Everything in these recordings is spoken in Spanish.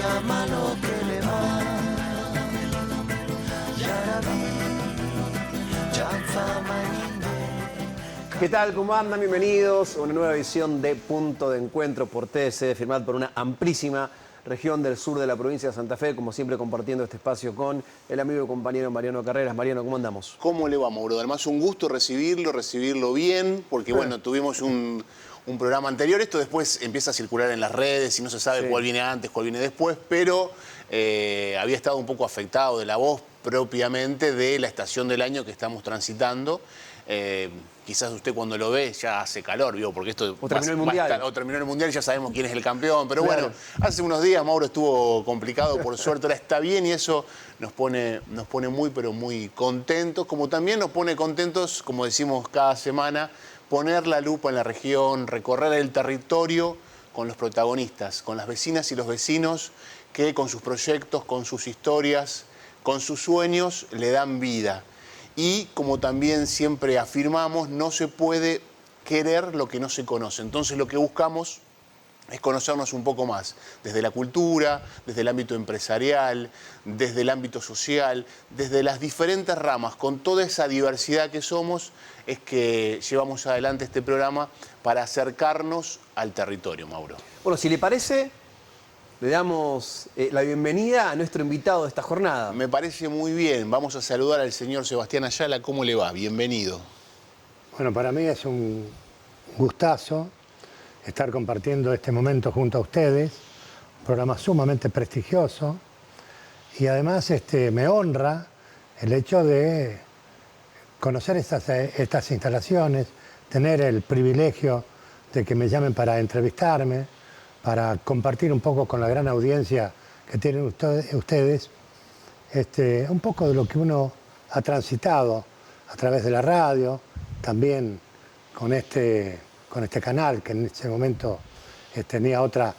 llama lo que le va. ¿Qué tal? ¿Cómo andan? Bienvenidos a una nueva edición de Punto de Encuentro por TDC, firmado por una amplísima región del sur de la provincia de Santa Fe, como siempre compartiendo este espacio con el amigo y compañero Mariano Carreras. Mariano, ¿cómo andamos? ¿Cómo le va, Mauro? Además, un gusto recibirlo bien, porque bueno, tuvimos un programa anterior. Esto después empieza a circular en las redes y no se sabe cuál viene antes, cuál viene después, pero había estado un poco afectado de la voz propiamente de la estación del año que estamos transitando. Quizás usted cuando lo ve ya hace calor, ¿vio? Porque esto o terminó el Mundial. O terminó el Mundial y ya sabemos quién es el campeón. Pero claro, bueno, hace unos días Mauro estuvo complicado, por suerte ahora está bien y eso nos pone muy, pero muy contentos. Como también nos pone contentos, como decimos cada semana, poner la lupa en la región, recorrer el territorio con los protagonistas, con las vecinas y los vecinos que con sus proyectos, con sus historias, con sus sueños le dan vida. Y como también siempre afirmamos, no se puede querer lo que no se conoce. Entonces lo que buscamos es conocernos un poco más, desde la cultura, desde el ámbito empresarial, desde el ámbito social, desde las diferentes ramas, con toda esa diversidad que somos, es que llevamos adelante este programa para acercarnos al territorio, Mauro. Bueno, si le parece, le damos la bienvenida a nuestro invitado de esta jornada. Me parece muy bien. Vamos a saludar al señor Sebastián Ayala. ¿Cómo le va? Bienvenido. Bueno, para mí es un gustazo estar compartiendo este momento junto a ustedes. Un programa sumamente prestigioso. Y además me honra el hecho de conocer estas instalaciones, tener el privilegio de que me llamen para entrevistarme, para compartir un poco con la gran audiencia que tienen ustedes, un poco de lo que uno ha transitado a través de la radio, también con este canal que en ese momento tenía otra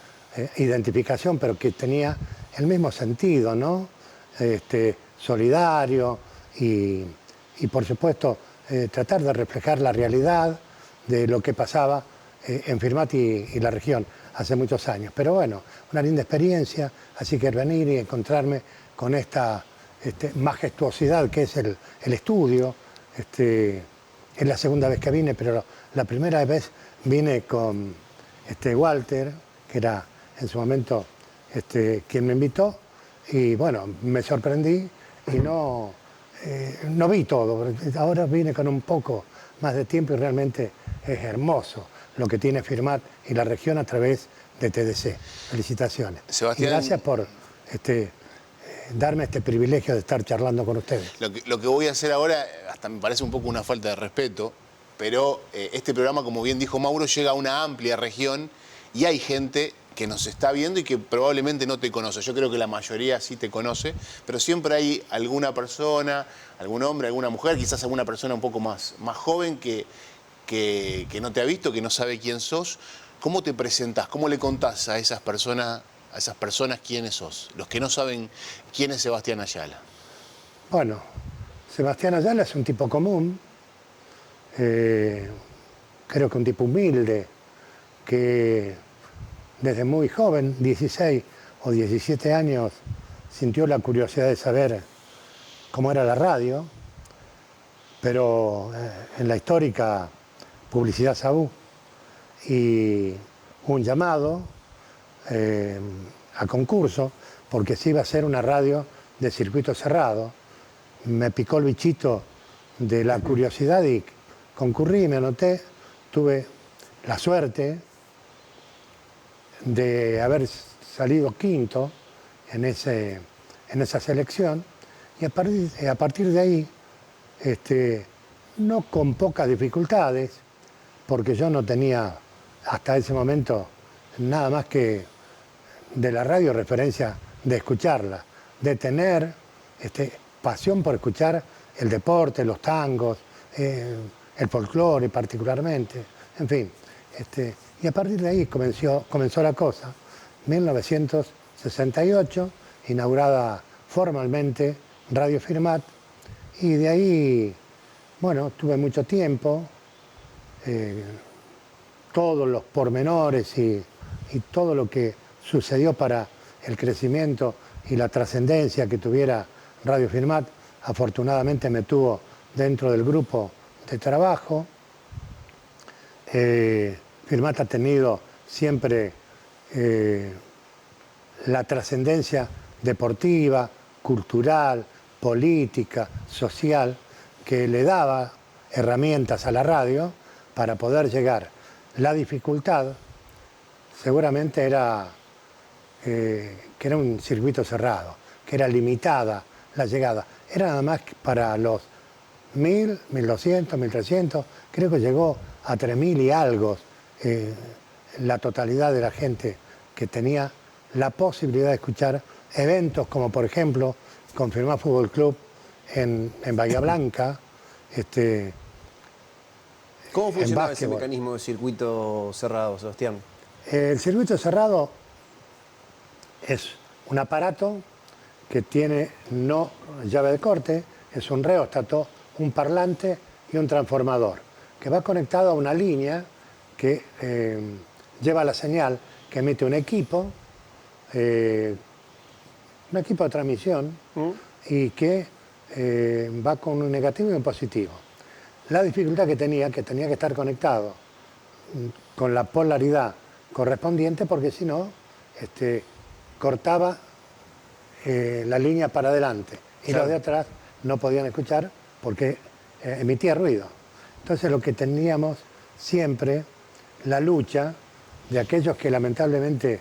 identificación, pero que tenía el mismo sentido, ¿no? Solidario y por supuesto tratar de reflejar la realidad de lo que pasaba en Firmat y la región hace muchos años. Pero bueno, una linda experiencia, así que venir y encontrarme con esta majestuosidad que es el estudio. Es la segunda vez que vine, pero la primera vez vine con Walter, que era en su momento quien me invitó, y bueno, me sorprendí y no vi todo. Ahora vine con un poco más de tiempo y realmente es hermoso lo que tiene Firmat y la región a través de TDC. Felicitaciones. Sebastián, y gracias por darme este privilegio de estar charlando con ustedes. Lo que voy a hacer ahora, hasta me parece un poco una falta de respeto, pero este programa, como bien dijo Mauro, llega a una amplia región y hay gente que nos está viendo y que probablemente no te conoce. Yo creo que la mayoría sí te conoce, pero siempre hay alguna persona, algún hombre, alguna mujer, quizás alguna persona un poco más joven que no te ha visto, que no sabe quién sos. ¿Cómo te presentás? ¿Cómo le contás a esas personas quiénes sos? Los que no saben quién es Sebastián Ayala. Bueno, Sebastián Ayala es un tipo común, creo que un tipo humilde, que desde muy joven, 16 o 17 años, sintió la curiosidad de saber cómo era la radio, pero en la histórica Publicidad Sabú, y un llamado a concurso, porque se iba a hacer una radio de circuito cerrado. Me picó el bichito de la curiosidad y concurrí, me anoté. Tuve la suerte de haber salido quinto en esa selección, y a partir de ahí, no con pocas dificultades, porque yo no tenía hasta ese momento nada más que de la radio referencia de escucharla, de tener pasión por escuchar el deporte, los tangos, el folclore particularmente, en fin. Y a partir de ahí comenzó la cosa. 1968, inaugurada formalmente Radio Firmat, y de ahí, bueno, tuve mucho tiempo, todos los pormenores y todo lo que sucedió para el crecimiento y la trascendencia que tuviera Radio Firmat. Afortunadamente me tuvo dentro del grupo de trabajo. Firmat ha tenido siempre la trascendencia deportiva, cultural, política, social, que le daba herramientas a la radio para poder llegar. La dificultad seguramente era que era un circuito cerrado, que era limitada la llegada. Era nada más para los 1.000, 1.200, 1.300, creo que llegó a 3.000 y algo la totalidad de la gente que tenía la posibilidad de escuchar eventos como, por ejemplo, con Firmat Fútbol Club en Bahía Blanca. ¿Cómo funcionaba ese mecanismo de circuito cerrado, Sebastián? El circuito cerrado es un aparato que tiene no llave de corte, es un reóstato, un parlante y un transformador, que va conectado a una línea que lleva la señal que emite un equipo de transmisión y que va con un negativo y un positivo. La dificultad que tenía que estar conectado con la polaridad correspondiente, porque si no, cortaba la línea para adelante y claro, los de atrás no podían escuchar porque emitía ruido. Entonces lo que teníamos siempre, la lucha de aquellos que lamentablemente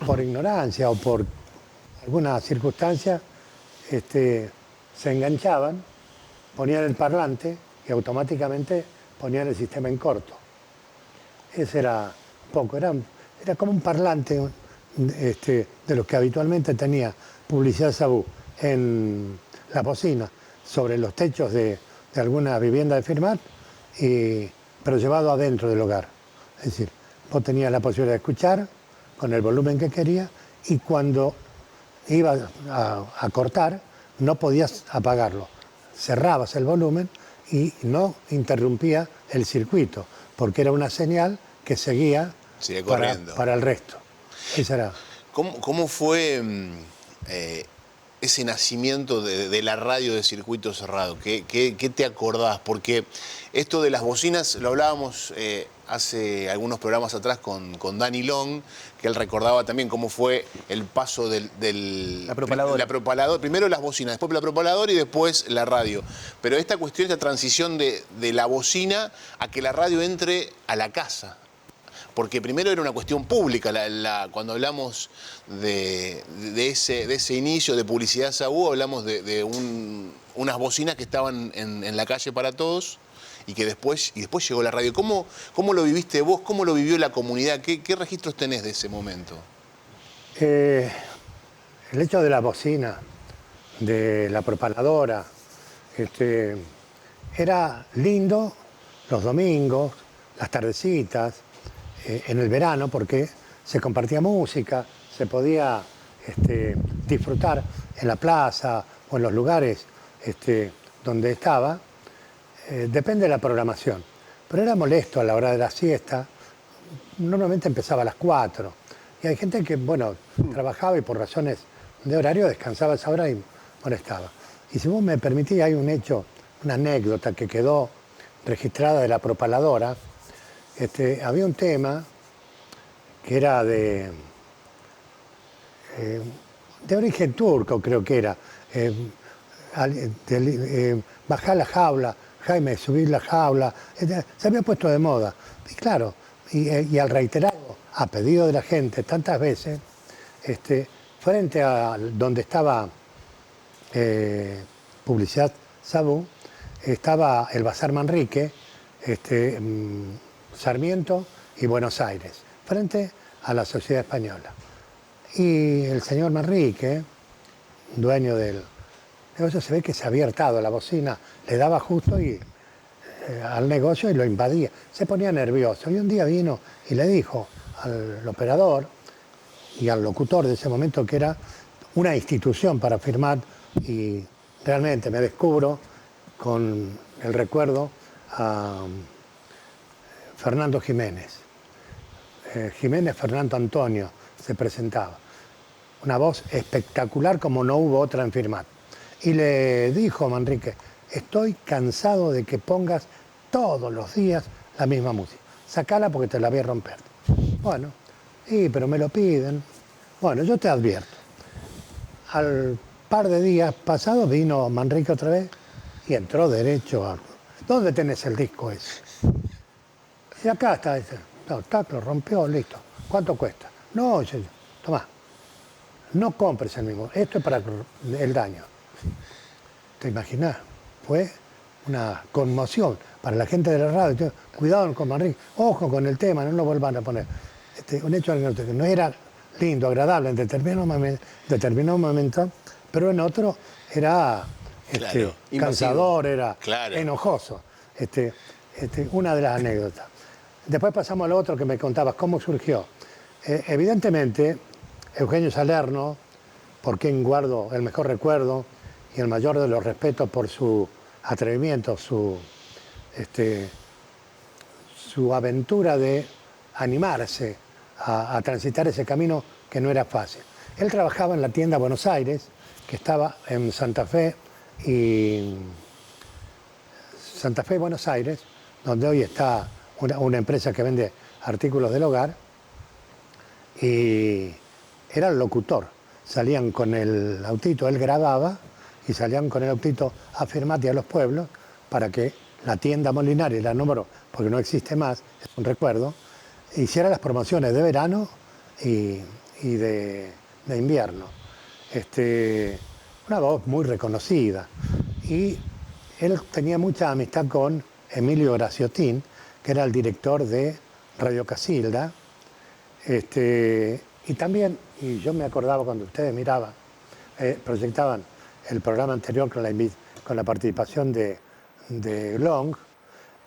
por ignorancia o por alguna circunstancia se enganchaban, ponían el parlante y automáticamente ponían el sistema en corto. Ese era poco, era como un parlante de los que habitualmente tenía Publicidad Sabú en la bocina sobre los techos de alguna vivienda de Firmat, pero llevado adentro del hogar. Es decir, vos tenías la posibilidad de escuchar con el volumen que querías y cuando ibas a cortar no podías apagarlo. Cerrabas el volumen y no interrumpía el circuito, porque era una señal que seguía para el resto. Esa era. ¿Cómo fue ese nacimiento de la radio de circuito cerrado? ¿Qué te acordás? Porque esto de las bocinas lo hablábamos hace algunos programas atrás con Dani Long, que él recordaba también cómo fue el paso la propaladora. Primero las bocinas, después la propaladora y después la radio. Pero esta cuestión, esta transición de la bocina a que la radio entre a la casa. Porque primero era una cuestión pública, cuando hablamos de ese inicio de Publicidad Sabú, hablamos de unas bocinas que estaban en la calle para todos y después llegó la radio. ¿Cómo lo viviste vos? ¿Cómo lo vivió la comunidad? ¿Qué registros tenés de ese momento? El hecho de la bocina, de la propaladora, era lindo los domingos, las tardecitas, en el verano, porque se compartía música, se podía disfrutar en la plaza o en los lugares donde estaba. Depende de la programación. Pero era molesto a la hora de la siesta. Normalmente empezaba a las 4. Y hay gente que, bueno, trabajaba y por razones de horario descansaba a esa hora y molestaba. Y si vos me permitís, hay un hecho, una anécdota que quedó registrada de la propaladora. Había un tema que era de origen turco, creo que era. Bajá la jaula, Jaime, subir la jaula. Se había puesto de moda. Y claro, y al reiterarlo, a pedido de la gente tantas veces, frente a donde estaba Publicidad Sabú, estaba el Bazar Manrique, Sarmiento y Buenos Aires, frente a la Sociedad Española. Y el señor Manrique, dueño del negocio, se ve que se había hartado, la bocina le daba justo al negocio y lo invadía. Se ponía nervioso. Y un día vino y le dijo al operador y al locutor de ese momento que era una institución para Firmat, y realmente me descubro con el recuerdo a Fernando Jiménez. Jiménez Fernando Antonio se presentaba. una voz espectacular como no hubo otra en Firmat. Y le dijo Manrique, estoy cansado de que pongas todos los días la misma música. Sacala porque te la voy a romper. Bueno, sí, pero me lo piden. Bueno, yo te advierto. Al par de días pasados vino Manrique otra vez y entró derecho a... ¿Dónde tenés el disco ese? Y acá está ese. No, tac, lo rompió, listo. ¿Cuánto cuesta? No, dice yo, tomá. No compres el mismo. Esto es para el daño. ¿Te imaginas? Fue una conmoción para la gente de la radio. Cuidado con Manrique, ojo con el tema, no lo vuelvan a poner. Un hecho que no era lindo, agradable en determinado momento, pero en otro era Claro, cansador, era claro. enojoso. Una de las anécdotas. Después pasamos al otro que me contabas, ¿cómo surgió? Evidentemente, Eugenio Salerno, por quien guardo el mejor recuerdo y el mayor de los respetos por su atrevimiento, su aventura de animarse a transitar ese camino que no era fácil. Él trabajaba en la tienda Buenos Aires, que estaba en Santa Fe y Buenos Aires, donde hoy está una empresa que vende artículos del hogar, y era el locutor. Salían con el autito, él grababa, y salían con el autito a Firmat y a los pueblos para que la tienda Molinari, la número, porque no existe más, es un recuerdo, hiciera las promociones de verano y de invierno. Una voz muy reconocida. Y él tenía mucha amistad con Emilio Graciotín, que era el director de Radio Casilda. Y también, y yo me acordaba cuando ustedes miraban, proyectaban el programa anterior con la participación de Long,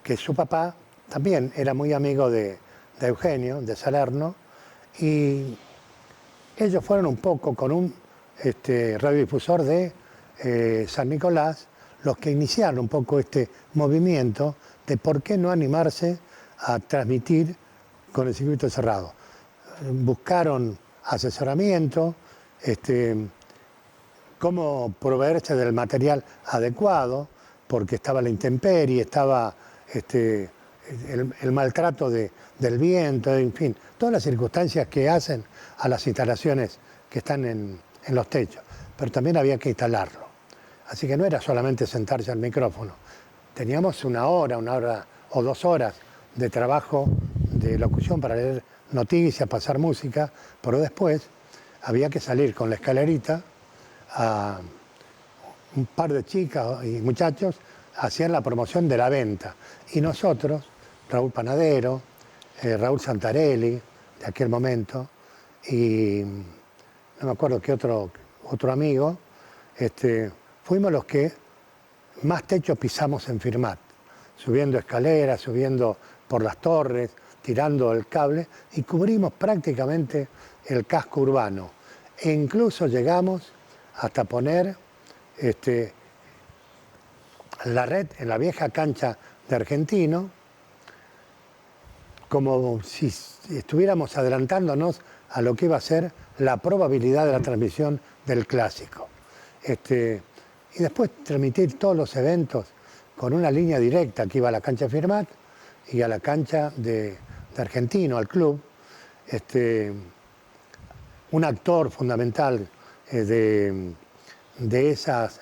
que su papá también era muy amigo de Eugenio, de Salerno, y ellos fueron un poco con un radiodifusor de San Nicolás los que iniciaron un poco este movimiento de por qué no animarse a transmitir con el circuito cerrado. Buscaron asesoramiento, cómo proveerse del material adecuado, porque estaba la intemperie, estaba el maltrato del viento, en fin, todas las circunstancias que hacen a las instalaciones que están en los techos, pero también había que instalarlo. Así que no era solamente sentarse al micrófono, teníamos una hora o 2 horas de trabajo de locución para leer noticias, pasar música, pero después había que salir con la escalerita a un par de chicas y muchachos hacían la promoción de la venta. Y nosotros, Raúl Panadero, Raúl Santarelli, de aquel momento, y no me acuerdo qué otro amigo, fuimos los que más techos pisamos en Firmat, subiendo escaleras, subiendo por las torres, tirando el cable, y cubrimos prácticamente el casco urbano. E incluso llegamos hasta poner la red en la vieja cancha de Argentino, como si estuviéramos adelantándonos a lo que iba a ser la probabilidad de la transmisión del clásico. Y después transmitir todos los eventos con una línea directa que iba a la cancha de Firmat y a la cancha de Argentino, al club. Un actor fundamental de esas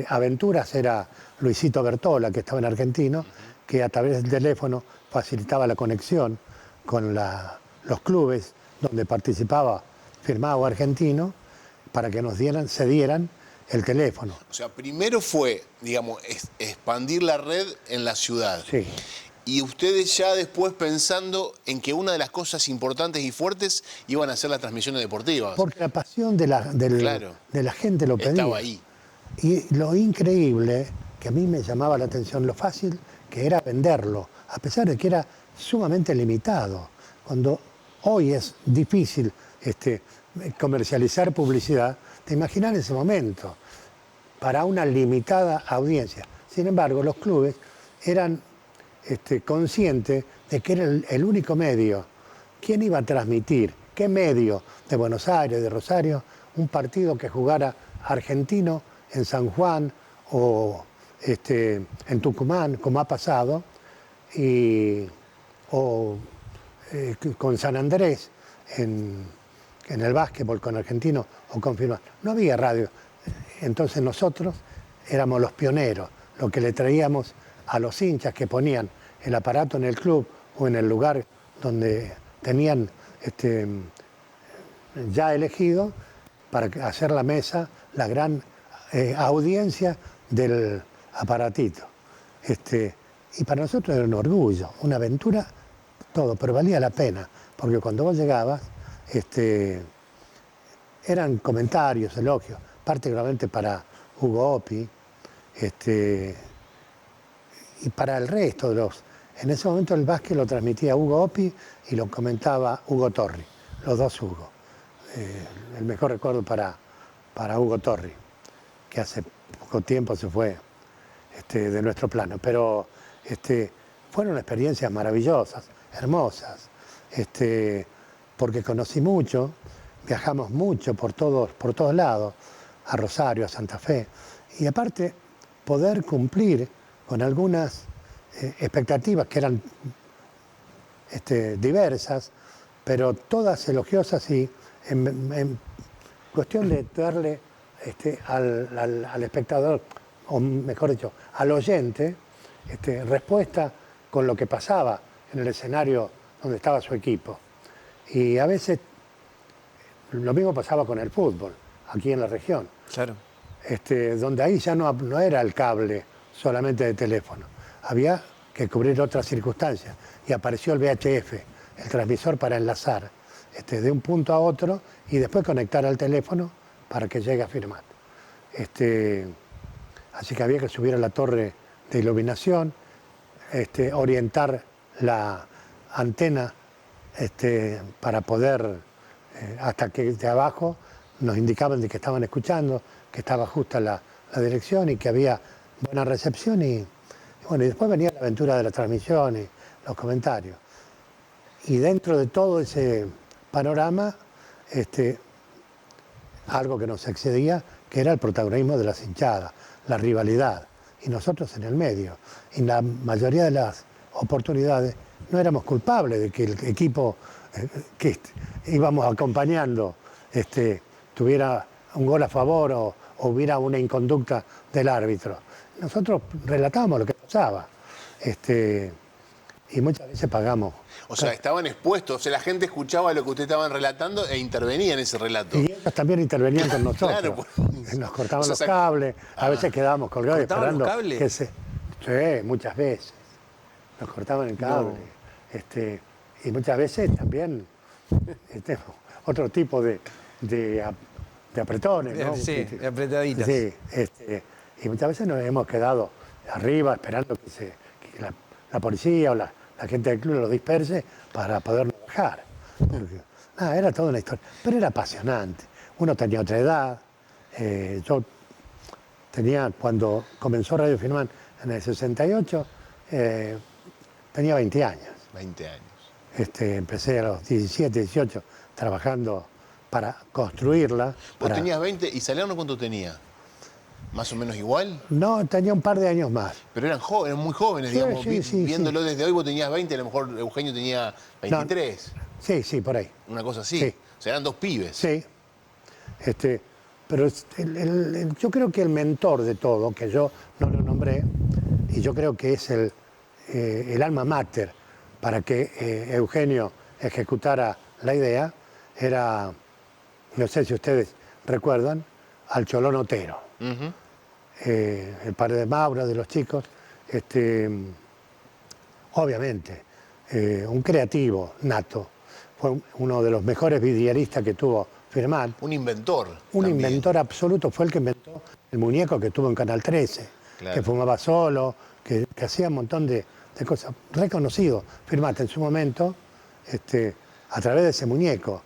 aventuras era Luisito Bertola, que estaba en Argentino, que a través del teléfono facilitaba la conexión con los clubes donde participaba Firmat o Argentino para que nos cedieran el teléfono. O sea, primero fue, digamos, expandir la red en la ciudad. Sí. Y ustedes ya después pensando en que una de las cosas importantes y fuertes iban a ser las transmisiones deportivas. Porque la pasión de la gente lo pedía. Estaba ahí. Y lo increíble, que a mí me llamaba la atención, lo fácil que era venderlo, a pesar de que era sumamente limitado. Cuando hoy es difícil comercializar publicidad, te imaginas en ese momento, para una limitada audiencia. Sin embargo, los clubes eran conscientes de que era el único medio. ¿Quién iba a transmitir ¿qué medio de Buenos Aires, de Rosario, un partido que jugara Argentino en San Juan o en Tucumán, como ha pasado, o con San Andrés en el básquetbol, con Argentino o con Firmat? No había radio. Entonces nosotros éramos los pioneros, lo que le traíamos a los hinchas que ponían el aparato en el club o en el lugar donde tenían ya elegido para hacer la mesa, la gran audiencia del aparatito. Y para nosotros era un orgullo, una aventura, todo, pero valía la pena, porque cuando vos llegabas, eran comentarios, elogios, particularmente para Hugo Opi, y para el resto de los... En ese momento el básquet lo transmitía Hugo Opi y lo comentaba Hugo Torri, los dos Hugo. El mejor recuerdo para Hugo Torri, que hace poco tiempo se fue de nuestro plano. Pero fueron experiencias maravillosas, hermosas, porque conocí mucho, viajamos mucho por todos lados, a Rosario, a Santa Fe, y aparte poder cumplir con algunas expectativas que eran diversas, pero todas elogiosas y en cuestión de darle al espectador, o mejor dicho, al oyente, respuesta con lo que pasaba en el escenario donde estaba su equipo. Y a veces lo mismo pasaba con el fútbol, aquí en la región. Claro. Donde ahí ya no era el cable solamente de teléfono, había que cubrir otras circunstancias. Y apareció el VHF, el transmisor para enlazar de un punto a otro y después conectar al teléfono para que llegue a Firmat. Así que había que subir a la torre de iluminación, orientar la antena para poder, hasta que de abajo nos indicaban de que estaban escuchando, que estaba justa la dirección y que había buena recepción. Y después venía la aventura de la transmisión y los comentarios. Y dentro de todo ese panorama, algo que nos excedía, que era el protagonismo de las hinchadas, la rivalidad, y nosotros en el medio. Y la mayoría de las oportunidades no éramos culpables de que el equipo que íbamos acompañando tuviera un gol a favor o hubiera una inconducta del árbitro. Nosotros relatábamos lo que pasaba y muchas veces pagamos. O sea, estaban expuestos, o sea, la gente escuchaba lo que ustedes estaban relatando e intervenía en ese relato. Y ellos también intervenían con nosotros. Claro, pues, nos cortaban los cables, a veces quedábamos colgados esperando los cables? Sí, muchas veces. Nos cortaban el cable. No. Y muchas veces también otro tipo de apretones, ¿no? Sí, de apretaditas. Sí, y muchas veces nos hemos quedado arriba esperando que la policía o la gente del club lo disperse para podernos bajar. Porque, era toda una historia. Pero era apasionante. Uno tenía otra edad. Yo tenía, cuando comenzó Radio Firmat en el 68, tenía 20 años. 20 años. Empecé a los 17, 18 trabajando para construirla. Vos tenías 20 y Salerno, ¿cuánto tenía? ¿Más o menos igual? No, tenía un par de años más. Pero eran jóvenes, muy jóvenes, Sí, digamos. sí, Viéndolo desde hoy, vos tenías 20, a lo mejor Eugenio tenía 23. No, sí, por ahí. Una cosa así. Sí. O sea, eran dos pibes. Sí. Pero yo creo que el mentor de todo, que yo no lo nombré, y yo creo que es el alma mater para que Eugenio ejecutara la idea, era, no sé si ustedes recuerdan, al Cholón Otero. El padre de Maura, de los chicos, obviamente, un creativo nato, fue uno de los mejores vidrieristas que tuvo Firmat. Un inventor. Un también. inventor absoluto, fue el que inventó el muñeco que tuvo en Canal 13, Claro. que fumaba solo, que hacía un montón de cosas. Reconocido, Firmat en su momento, a través de ese muñeco.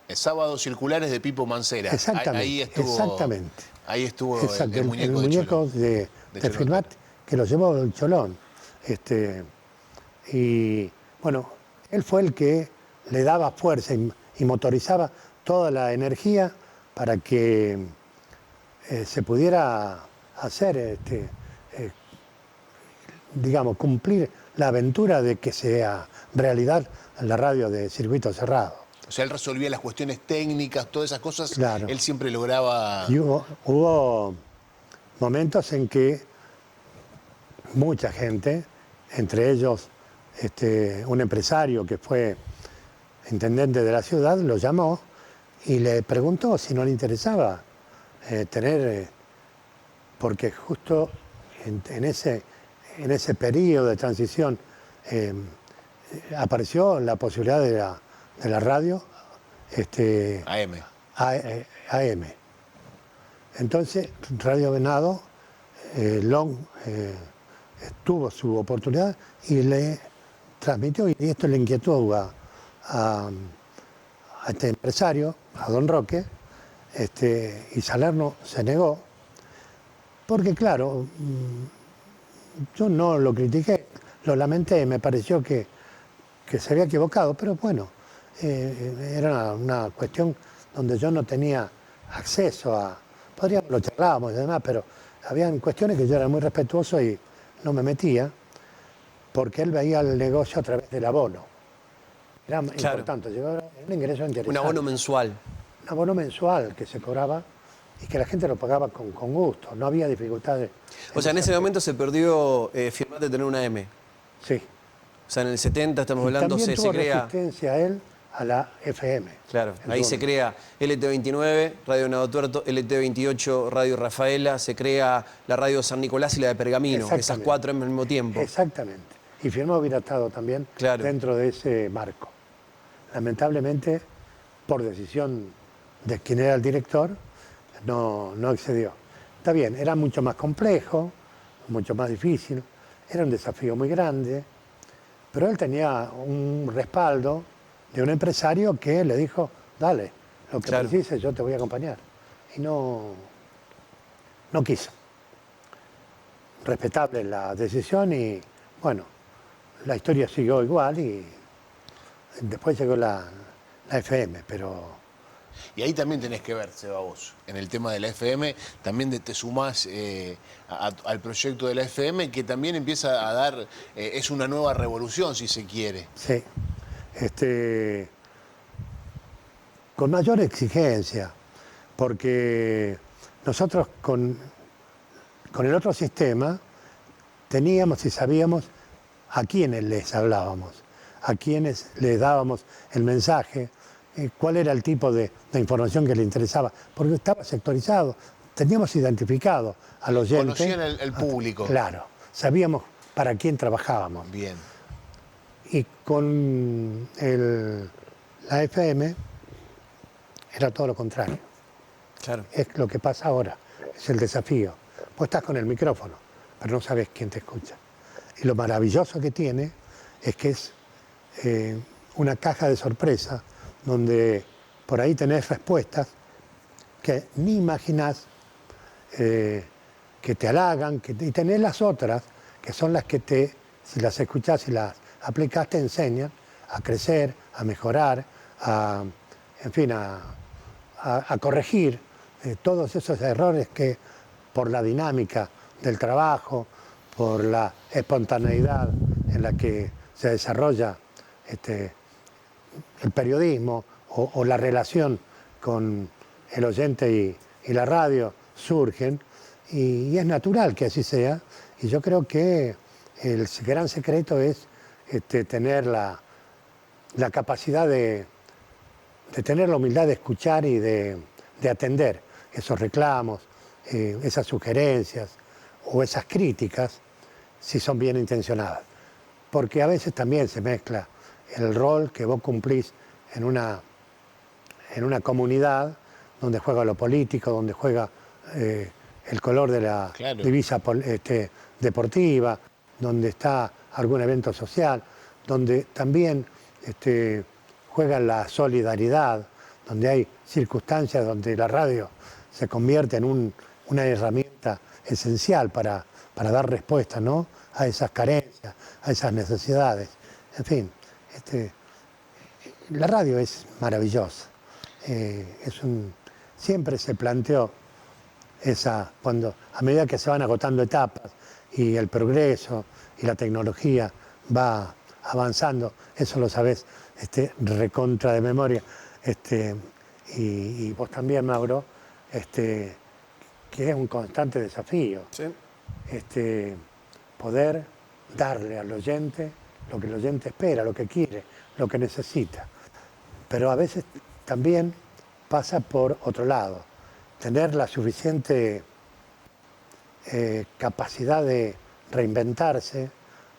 Sábados circulares de Pipo Mancera. Exactamente, Ahí estuvo, exactamente. Ahí estuvo Exacto, el muñeco, de Cholón. Firmat, que lo llevó el Cholón. Y bueno, él fue el que le daba fuerza y motorizaba toda la energía para que se pudiera hacer, digamos, cumplir la aventura de que sea realidad la radio de circuito cerrado. O sea, él resolvía las cuestiones técnicas, todas esas cosas, Claro. él siempre lograba... Y hubo momentos en que mucha gente, entre ellos un empresario que fue intendente de la ciudad, lo llamó y le preguntó si no le interesaba tener, porque justo en ese periodo de transición apareció la posibilidad de la radio AM. AM. Entonces, Radio Venado, Long tuvo su oportunidad y le transmitió, y esto le inquietó a este empresario, a don Roque, y Salerno se negó, porque claro, yo no lo critiqué, lo lamenté, me pareció que se había equivocado, pero bueno, era una cuestión donde yo no tenía acceso a... Lo charlábamos y demás, pero habían cuestiones que yo era muy respetuoso y no me metía, porque él veía el negocio a través del abono. Era importante, llegó un ingreso interesante. Un abono mensual. Un abono mensual que se cobraba y que la gente lo pagaba con gusto, no había dificultades. O sea, en ese momento se perdió firmar de tener una M. Sí. O sea, en el 70 estamos Y hablando, también se tuvo crea... resistencia él a la FM. Claro, ahí Entonces, se crea LT29, Radio Venado Tuerto, LT28, Radio Rafaela, se crea la Radio San Nicolás y la de Pergamino, esas 4 al mismo tiempo. Exactamente. Y firmó hubiera estado también dentro de ese marco. Lamentablemente, por decisión de quien era el director, no accedió. Está bien, era mucho más complejo, mucho más difícil, era un desafío muy grande, pero él tenía un respaldo de un empresario que le dijo, dale, lo que precises yo te voy a acompañar. Y no quiso. Respetable la decisión y, bueno, la historia siguió igual y después llegó la FM, pero... Y ahí también tenés que ver, Seba, vos, en el tema de la FM, también te sumás al proyecto de la FM, que también empieza a dar, es una nueva revolución, si se quiere. Sí, con mayor exigencia, porque nosotros con el otro sistema teníamos y sabíamos a quiénes les hablábamos, a quiénes les dábamos el mensaje, cuál era el tipo de información que le interesaba, porque estaba sectorizado, teníamos identificado al oyente. Conocían el público. Claro, sabíamos para quién trabajábamos. Bien. Y con la FM era todo lo contrario. Claro. Es lo que pasa ahora, es el desafío. Vos estás con el micrófono, pero no sabes quién te escucha. Y lo maravilloso que tiene es que es una caja de sorpresa donde por ahí tenés respuestas que ni imaginás, que te halagan, y tenés las otras, que son las que si las escuchás y las aplicás, te enseñan a crecer, a mejorar, en fin, a corregir todos esos errores que por la dinámica del trabajo, por la espontaneidad en la que se desarrolla el periodismo o la relación con el oyente y la radio surgen, y es natural que así sea, y yo creo que el gran secreto es tener la capacidad de tener la humildad de escuchar y de atender esos reclamos, esas sugerencias o esas críticas, si son bien intencionadas. Porque a veces también se mezcla el rol que vos cumplís en una comunidad donde juega lo político, donde juega el color de la divisa deportiva, donde está algún evento social, donde también juega la solidaridad, donde hay circunstancias donde la radio se convierte en una herramienta esencial para dar respuesta, ¿no?, a esas carencias, a esas necesidades. En fin, la radio es maravillosa. Siempre se planteó cuando a medida que se van agotando etapas y el progreso y la tecnología va avanzando, eso lo sabés recontra de memoria, y vos también, Mauro, que es un constante desafío. Sí. Poder darle al oyente lo que el oyente espera, lo que quiere, lo que necesita. Pero a veces también pasa por otro lado, tener la suficiente capacidad de reinventarse,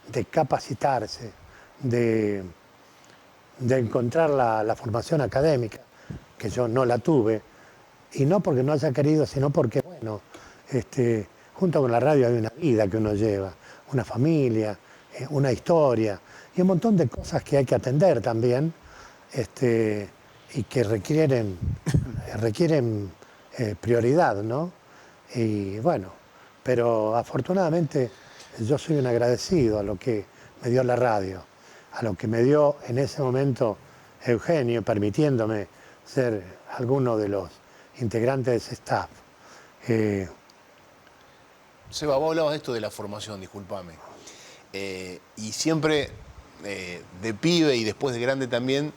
de capacitarse, de encontrar la formación académica, que yo no la tuve, y no porque no haya querido, sino porque, bueno, junto con la radio hay una vida que uno lleva, una familia, una historia, y un montón de cosas que hay que atender también, y que requieren prioridad, ¿no? Y bueno, pero afortunadamente yo soy un agradecido a lo que me dio la radio, a lo que me dio en ese momento Eugenio, permitiéndome ser alguno de los integrantes de ese staff. Seba, vos hablabas de esto de la formación, discúlpame. Y siempre, de pibe y después de grande también,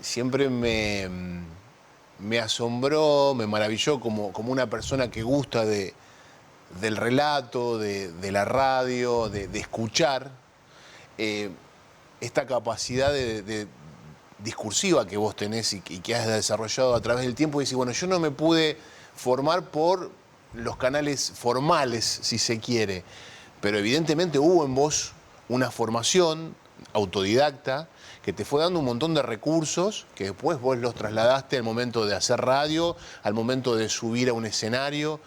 siempre me asombró, me maravilló como una persona que gusta del relato, de la radio, de escuchar, esta capacidad de discursiva que vos tenés y que has desarrollado a través del tiempo. Y decís, bueno, yo no me pude formar por los canales formales, si se quiere, pero evidentemente hubo en vos una formación autodidacta que te fue dando un montón de recursos que después vos los trasladaste al momento de hacer radio, al momento de subir a un escenario,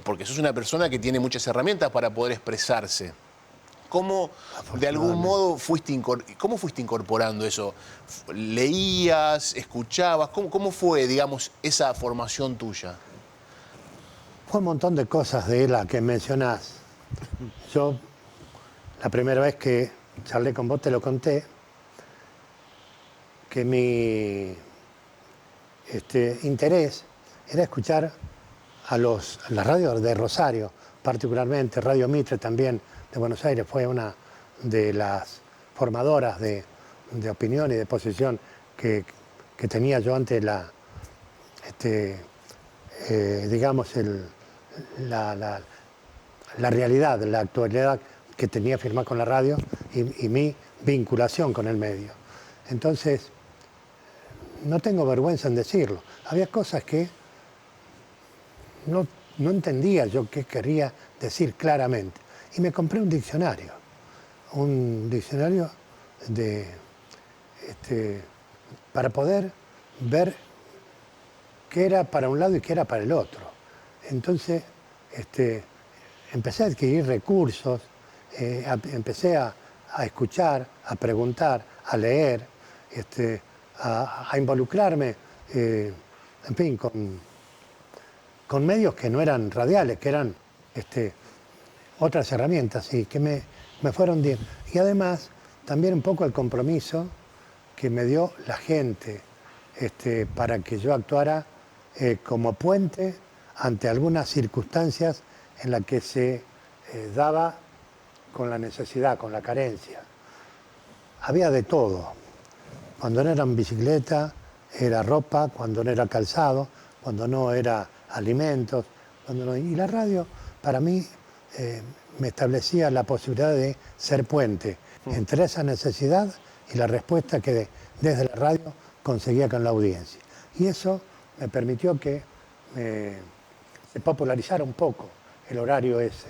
porque sos una persona que tiene muchas herramientas para poder expresarse. ¿Cómo, de algún modo, fuiste incorporando eso? ¿Leías, escuchabas? ¿Cómo fue, digamos, esa formación tuya? Fue un montón de cosas de la que mencionás. Yo, la primera vez que charlé con vos, te lo conté, que mi interés era escuchar a las radios de Rosario, particularmente Radio Mitre también de Buenos Aires, fue una de las formadoras de opinión y de posición que tenía yo ante digamos, la realidad, la actualidad que tenía firmada con la radio y mi vinculación con el medio. Entonces, no tengo vergüenza en decirlo. Había cosas que no entendía yo qué quería decir claramente. Y me compré un diccionario para poder ver qué era para un lado y qué era para el otro. Entonces, empecé a adquirir recursos, empecé a escuchar, a preguntar, a leer, a involucrarme, en fin, con medios que no eran radiales, que eran otras herramientas, y que me fueron bien. Y además, también un poco el compromiso que me dio la gente para que yo actuara como puente ante algunas circunstancias en las que se daba con la necesidad, con la carencia. Había de todo. Cuando no era bicicleta, era ropa; cuando no era calzado, cuando no era alimentos. Y la radio, para mí, me establecía la posibilidad de ser puente entre esa necesidad y la respuesta que desde la radio conseguía con la audiencia. Y eso me permitió que se popularizara un poco el horario ese.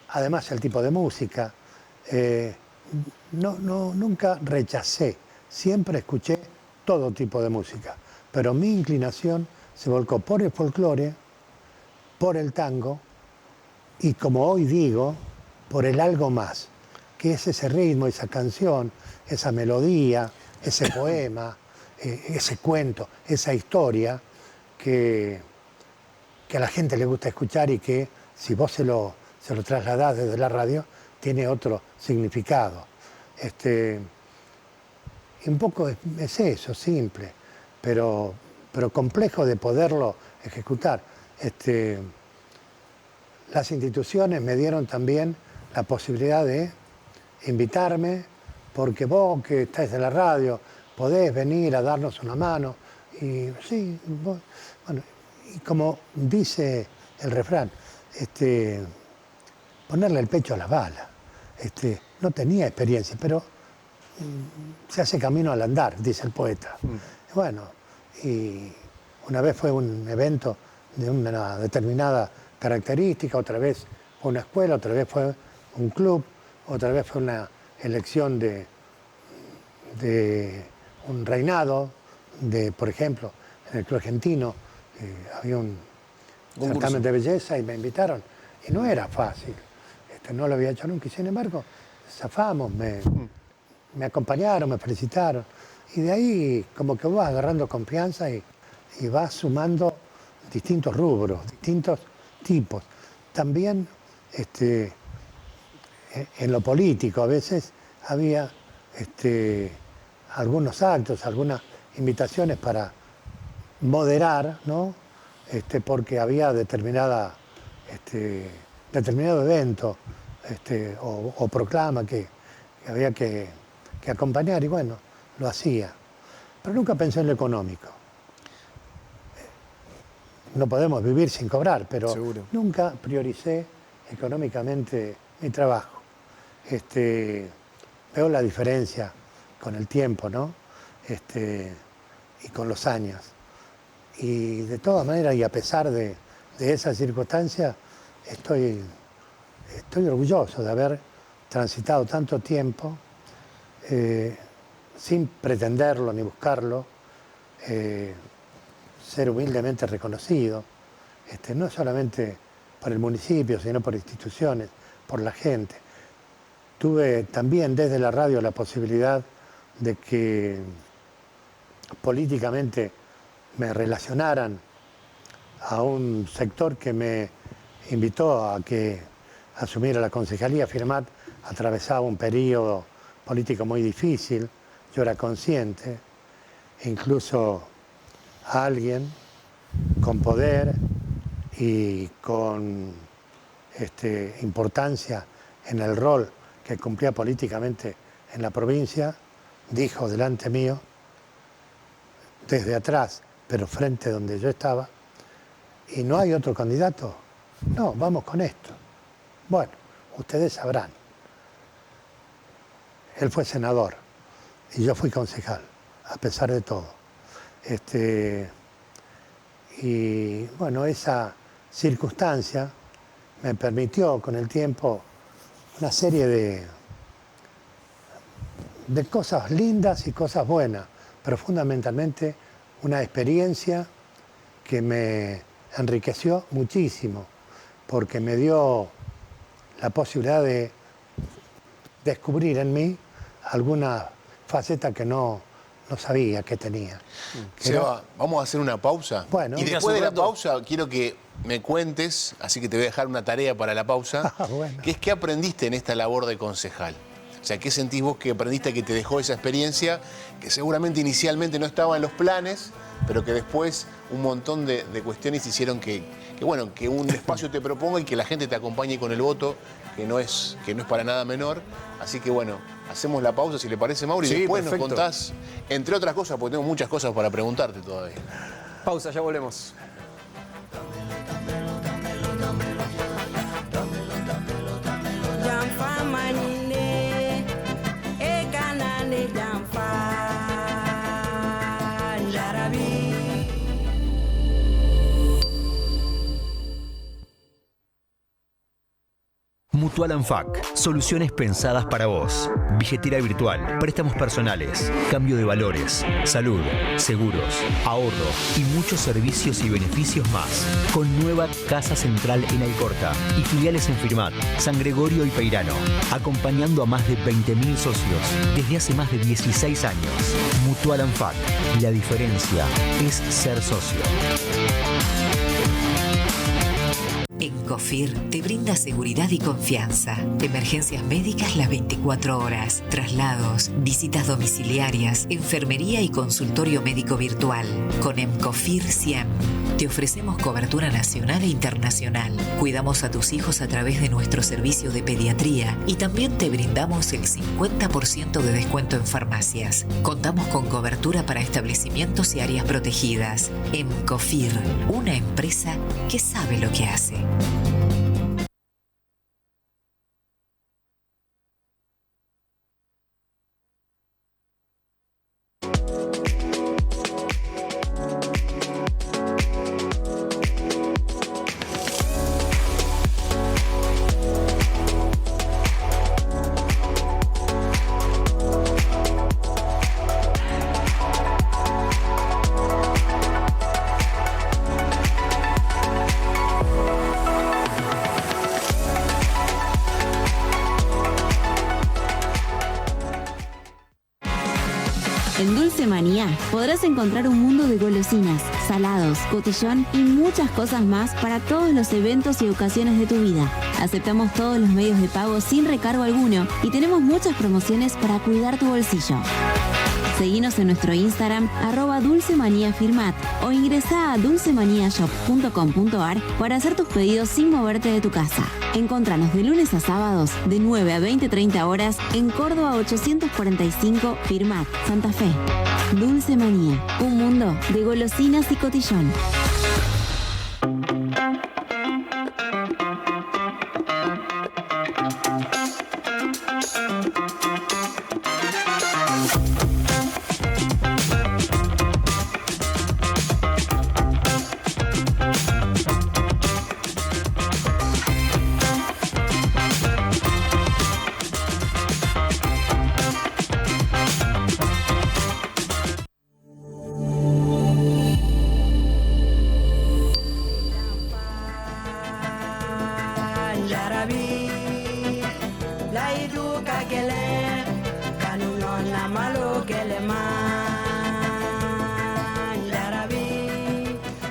Además, el tipo de música. Nunca rechacé, siempre escuché todo tipo de música, pero mi inclinación se volcó por el folclore, por el tango y, como hoy digo, por el algo más, que es ese ritmo, esa canción, esa melodía, ese poema, ese cuento, esa historia que a la gente le gusta escuchar y que, si vos se lo trasladás desde la radio, tiene otro significado. Y un poco es eso, simple, pero complejo de poderlo ejecutar. Las instituciones me dieron también la posibilidad de invitarme, porque vos que estás en la radio podés venir a darnos una mano. Y sí, bueno, y como dice el refrán, ponerle el pecho a las balas. No tenía experiencia, pero se hace camino al andar, dice el poeta. Bueno, y una vez fue un evento de una determinada característica, otra vez fue una escuela, otra vez fue un club, otra vez fue una elección de un reinado, por ejemplo, en el Club Argentino había un certamen de belleza y me invitaron. Y no era fácil, no lo había hecho nunca, y sin embargo, zafamos, me acompañaron, me felicitaron. Y de ahí como que vas agarrando confianza y vas sumando distintos rubros, distintos tipos. También en lo político a veces había algunos actos, algunas invitaciones para moderar, ¿no? Porque había determinado evento o proclama que había que acompañar, y bueno, lo hacía. Pero nunca pensé en lo económico. No podemos vivir sin cobrar, pero seguro, nunca prioricé económicamente mi trabajo. Veo la diferencia con el tiempo, ¿no? Y con los años. Y de todas maneras, y a pesar de esa circunstancia, estoy orgulloso de haber transitado tanto tiempo sin pretenderlo ni buscarlo, ser humildemente reconocido, no solamente por el municipio, sino por instituciones, por la gente. Tuve también desde la radio la posibilidad de que políticamente me relacionaran a un sector que me invitó a que asumiera la concejalía. Firmat atravesaba un periodo político muy difícil, yo era consciente, e incluso a alguien con poder y con importancia en el rol que cumplía políticamente en la provincia, dijo delante mío, desde atrás, pero frente donde yo estaba, ¿y no hay otro candidato? No, vamos con esto. Bueno, ustedes sabrán. Él fue senador y yo fui concejal, a pesar de todo. Y bueno, esa circunstancia me permitió con el tiempo una serie de cosas lindas y cosas buenas, pero fundamentalmente una experiencia que me enriqueció muchísimo, porque me dio la posibilidad de descubrir en mí alguna faceta que no sabía que tenía. Seba, vamos a hacer una pausa. Bueno. Y después de la pausa quiero que me cuentes, así que te voy a dejar una tarea para la pausa, Bueno. que es qué aprendiste en esta labor de concejal. O sea, ¿qué sentís vos que aprendiste que te dejó esa experiencia, que seguramente inicialmente no estaba en los planes, pero que después un montón de cuestiones hicieron que un espacio te proponga y que la gente te acompañe con el voto, que no es para nada menor? Así que bueno, hacemos la pausa, si le parece, Mauro, y Sí, después perfecto. nos contás, entre otras cosas, porque tengo muchas cosas para preguntarte todavía. Pausa, ya volvemos. Mutual Anfac, soluciones pensadas para vos. Billetera virtual, préstamos personales, cambio de valores, salud, seguros, ahorro y muchos servicios y beneficios más. Con nueva casa central en Alcorta y filiales en Firmat, San Gregorio y Peirano, acompañando a más de 20.000 socios desde hace más de 16 años. Mutual Anfac, la diferencia es ser socio. Encofir te brinda seguridad y confianza. Emergencias médicas las 24 horas, traslados, visitas domiciliarias, enfermería y consultorio médico virtual. Con Encofir 100 te ofrecemos cobertura nacional e internacional. Cuidamos a tus hijos a través de nuestro servicio de pediatría y también te brindamos el 50% de descuento en farmacias. Contamos con cobertura para establecimientos y áreas protegidas. Encofir, una empresa que sabe lo que hace. En Dulce Manía podrás encontrar un mundo de golosinas, salados, cotillón y muchas cosas más para todos los eventos y ocasiones de tu vida. Aceptamos todos los medios de pago sin recargo alguno y tenemos muchas promociones para cuidar tu bolsillo. Seguinos en nuestro Instagram @dulcemaniafirmat o ingresá a dulcemaniashop.com.ar para hacer tus pedidos sin moverte de tu casa. Encontranos de lunes a sábados de 9 a 20-30 horas en Córdoba 845 Firmat, Santa Fe. Dulce Manía, un mundo de golosinas y cotillón.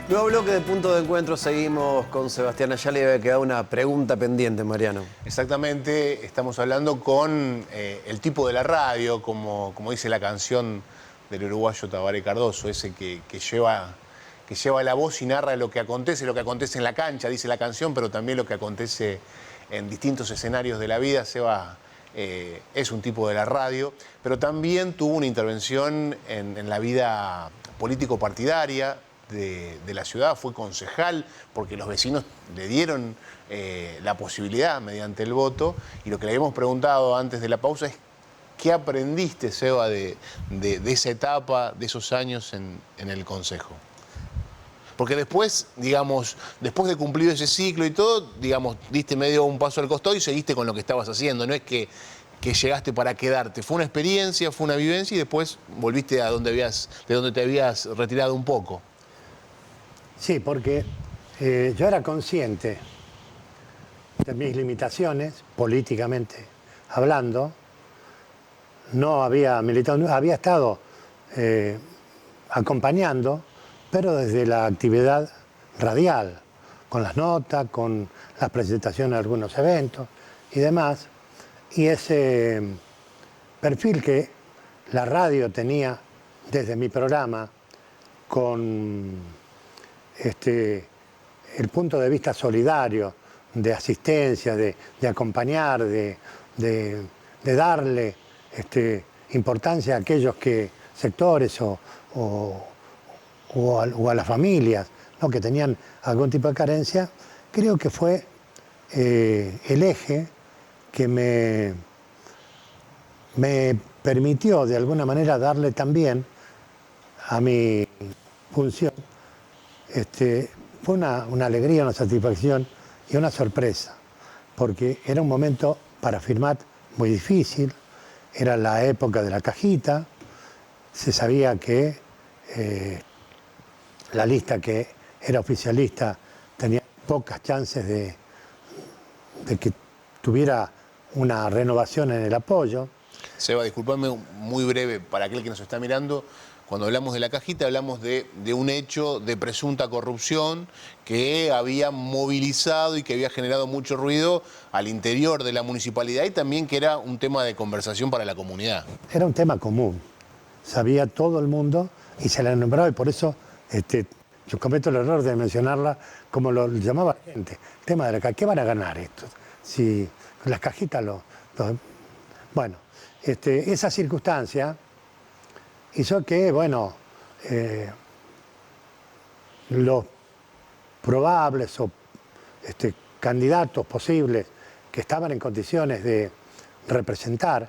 Nuevo bloque de Punto de Encuentro, seguimos con Sebastián Ayala y había quedado una pregunta pendiente, Mariano. Exactamente, estamos hablando con el tipo de la radio, como dice la canción del uruguayo Tabaré Cardoso, ese que lleva la voz y narra lo que acontece en la cancha, dice la canción, pero también lo que acontece en distintos escenarios de la vida. Seba es un tipo de la radio, pero también tuvo una intervención en la vida político-partidaria de la ciudad, fue concejal porque los vecinos le dieron la posibilidad mediante el voto, y lo que le habíamos preguntado antes de la pausa es ¿qué aprendiste, Seba, de esa etapa, de esos años en el Consejo? Porque después, digamos, después de cumplido ese ciclo y todo, digamos, diste medio un paso al costado y seguiste con lo que estabas haciendo. No es que llegaste para quedarte. Fue una experiencia, fue una vivencia y después volviste de donde te habías retirado un poco. Sí, porque yo era consciente de mis limitaciones, políticamente hablando. No había militado, había estado acompañando, pero desde la actividad radial, con las notas, con las presentaciones de algunos eventos y demás. Y ese perfil que la radio tenía desde mi programa, con el punto de vista solidario, de asistencia, de acompañar, de darle importancia a aquellos sectores o a las familias, ¿no?, que tenían algún tipo de carencia, creo que fue el eje que me permitió de alguna manera darle también a mi función. Fue una alegría, una satisfacción y una sorpresa, porque era un momento para Firmat muy difícil, era la época de la cajita, se sabía que la lista que era oficialista tenía pocas chances de que tuviera una renovación en el apoyo. Seba, disculpame muy breve, para aquel que nos está mirando, cuando hablamos de la cajita, hablamos de un hecho de presunta corrupción que había movilizado y que había generado mucho ruido al interior de la municipalidad y también que era un tema de conversación para la comunidad. Era un tema común, sabía todo el mundo y se la nombraba, y por eso yo cometo el error de mencionarla como lo llamaba la gente. El tema de la caja, ¿qué van a ganar estos? Si las cajitas Bueno, esa circunstancia hizo que, bueno, los probables o candidatos posibles que estaban en condiciones de representar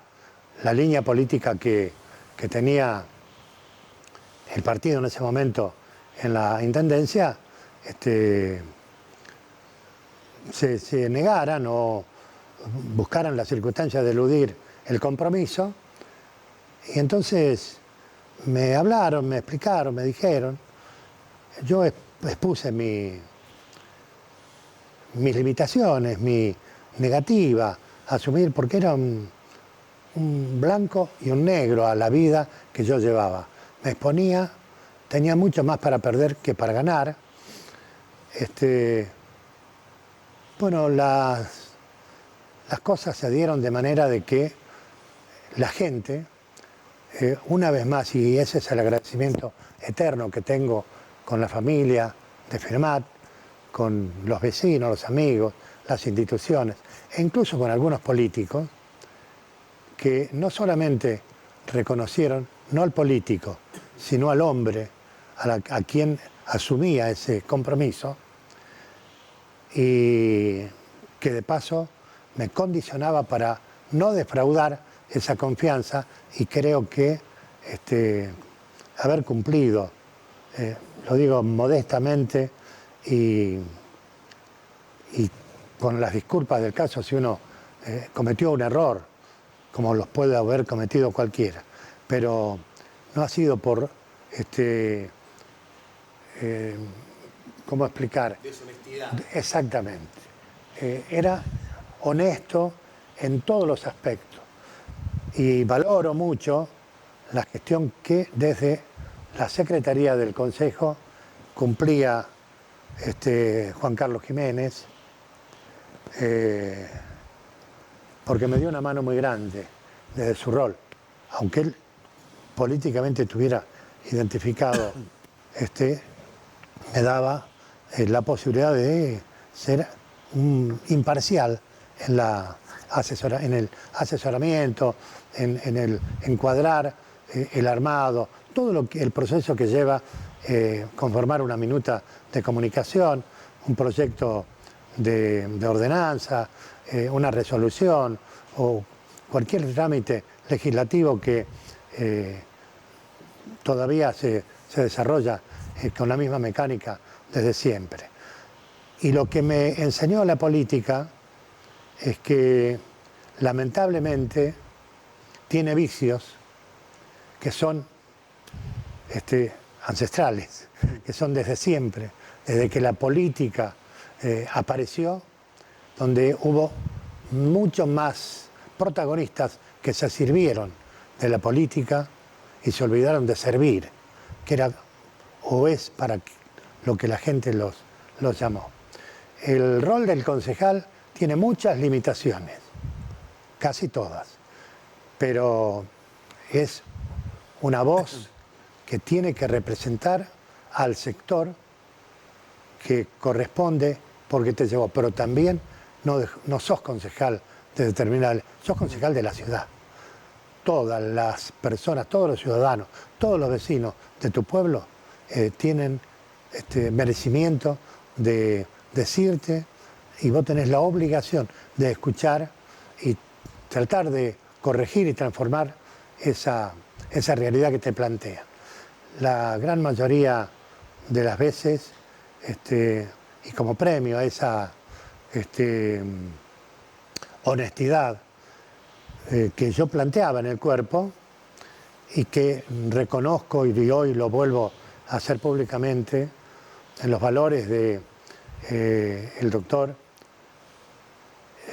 la línea política que tenía el partido en ese momento en la intendencia, se negaran o buscaran la circunstancia de eludir el compromiso. Y entonces me hablaron, me explicaron, me dijeron. Yo expuse mis limitaciones, mi negativa a asumir, porque era un blanco y un negro a la vida que yo llevaba. Me exponía, tenía mucho más para perder que para ganar. Bueno, las cosas se dieron de manera de que la gente, una vez más, y ese es el agradecimiento eterno que tengo con la familia de Firmat, con los vecinos, los amigos, las instituciones, e incluso con algunos políticos, que no solamente reconocieron, no al político, sino al hombre, a quien asumía ese compromiso, y que de paso me condicionaba para no defraudar esa confianza, y creo que haber cumplido, lo digo modestamente y con las disculpas del caso si uno cometió un error, como los puede haber cometido cualquiera, pero no ha sido por, ¿cómo explicar? Deshonestidad. Exactamente. Era honesto en todos los aspectos. Y valoro mucho la gestión que desde la Secretaría del Consejo cumplía Juan Carlos Jiménez, porque me dio una mano muy grande desde su rol, aunque él políticamente estuviera identificado, me daba la posibilidad de ser imparcial en el asesoramiento, en el encuadrar el armado, todo el proceso que lleva conformar una minuta de comunicación, un proyecto de ordenanza, una resolución o cualquier trámite legislativo que todavía se desarrolla con la misma mecánica desde siempre. Y lo que me enseñó la política es que lamentablemente tiene vicios que son ancestrales, que son desde siempre, desde que la política apareció, donde hubo muchos más protagonistas que se sirvieron de la política y se olvidaron de servir, que era o es para lo que la gente los llamó. El rol del concejal tiene muchas limitaciones, casi todas, pero es una voz que tiene que representar al sector que corresponde porque te llevó, pero también no sos concejal de determinada, sos concejal de la ciudad. Todas las personas, todos los ciudadanos, todos los vecinos de tu pueblo tienen merecimiento de decirte, y vos tenés la obligación de escuchar y tratar de corregir y transformar esa realidad que te plantea. La gran mayoría de las veces, y como premio a esa honestidad que yo planteaba en el cuerpo y que reconozco y hoy lo vuelvo a hacer públicamente en los valores de el doctor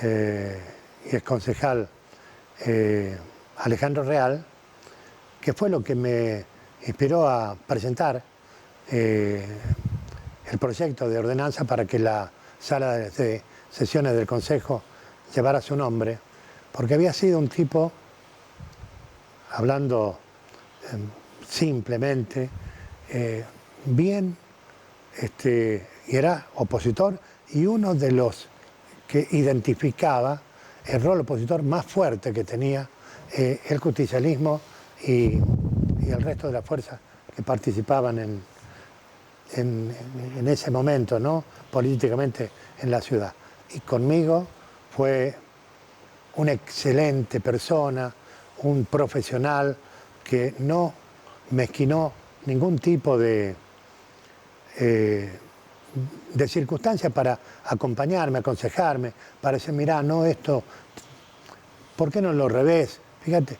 y exconcejal Alejandro Real, que fue lo que me inspiró a presentar el proyecto de ordenanza para que la sala de sesiones del Consejo llevara su nombre, porque había sido un tipo, hablando simplemente, bien, y era opositor y uno de los que identificaba el rol opositor más fuerte que tenía el justicialismo y el resto de las fuerzas que participaban en ese momento, ¿no?, políticamente en la ciudad. Y conmigo fue una excelente persona, un profesional que no mezquinó ningún tipo de circunstancia para acompañarme, aconsejarme, para decir, mirá, no, esto, ¿por qué no lo revés? Fíjate,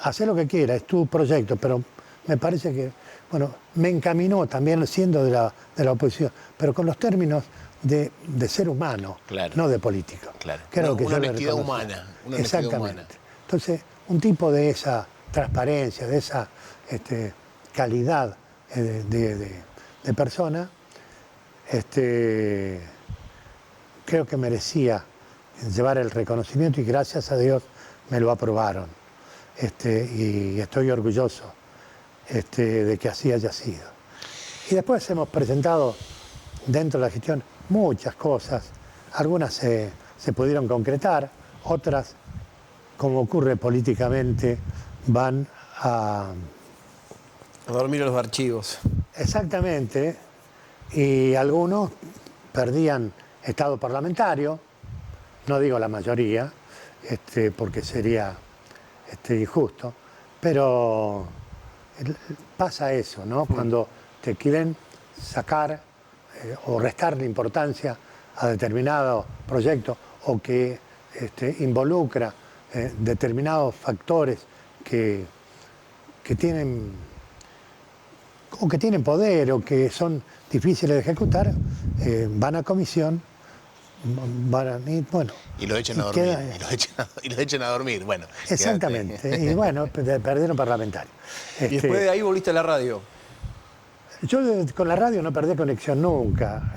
hacé lo que quieras, es tu proyecto, pero me parece que, bueno, me encaminó también siendo de la oposición, pero con los términos de ser humano, claro, no de político. Claro. Creo que una yo le honestidad reconozco. humana. Una honestidad Exactamente. humana. Entonces, un tipo de esa transparencia, de esa calidad de persona, creo que merecía llevar el reconocimiento y gracias a Dios me lo aprobaron. Y estoy orgulloso de que así haya sido. Y después hemos presentado dentro de la gestión muchas cosas, algunas se pudieron concretar, otras, como ocurre políticamente, van a dormir a los archivos. Exactamente, y algunos perdían estado parlamentario, no digo la mayoría, porque sería injusto, pero pasa eso, ¿no? Cuando te quieren sacar o restarle importancia a determinado proyecto o que involucra determinados factores que tienen poder o que son difíciles de ejecutar, van a comisión, bueno. Y lo echan a dormir. Y lo echan a dormir, bueno. Exactamente. Quédate. Y bueno, perdieron parlamentario. Y después de ahí volviste a la radio. Yo con la radio no perdí conexión nunca,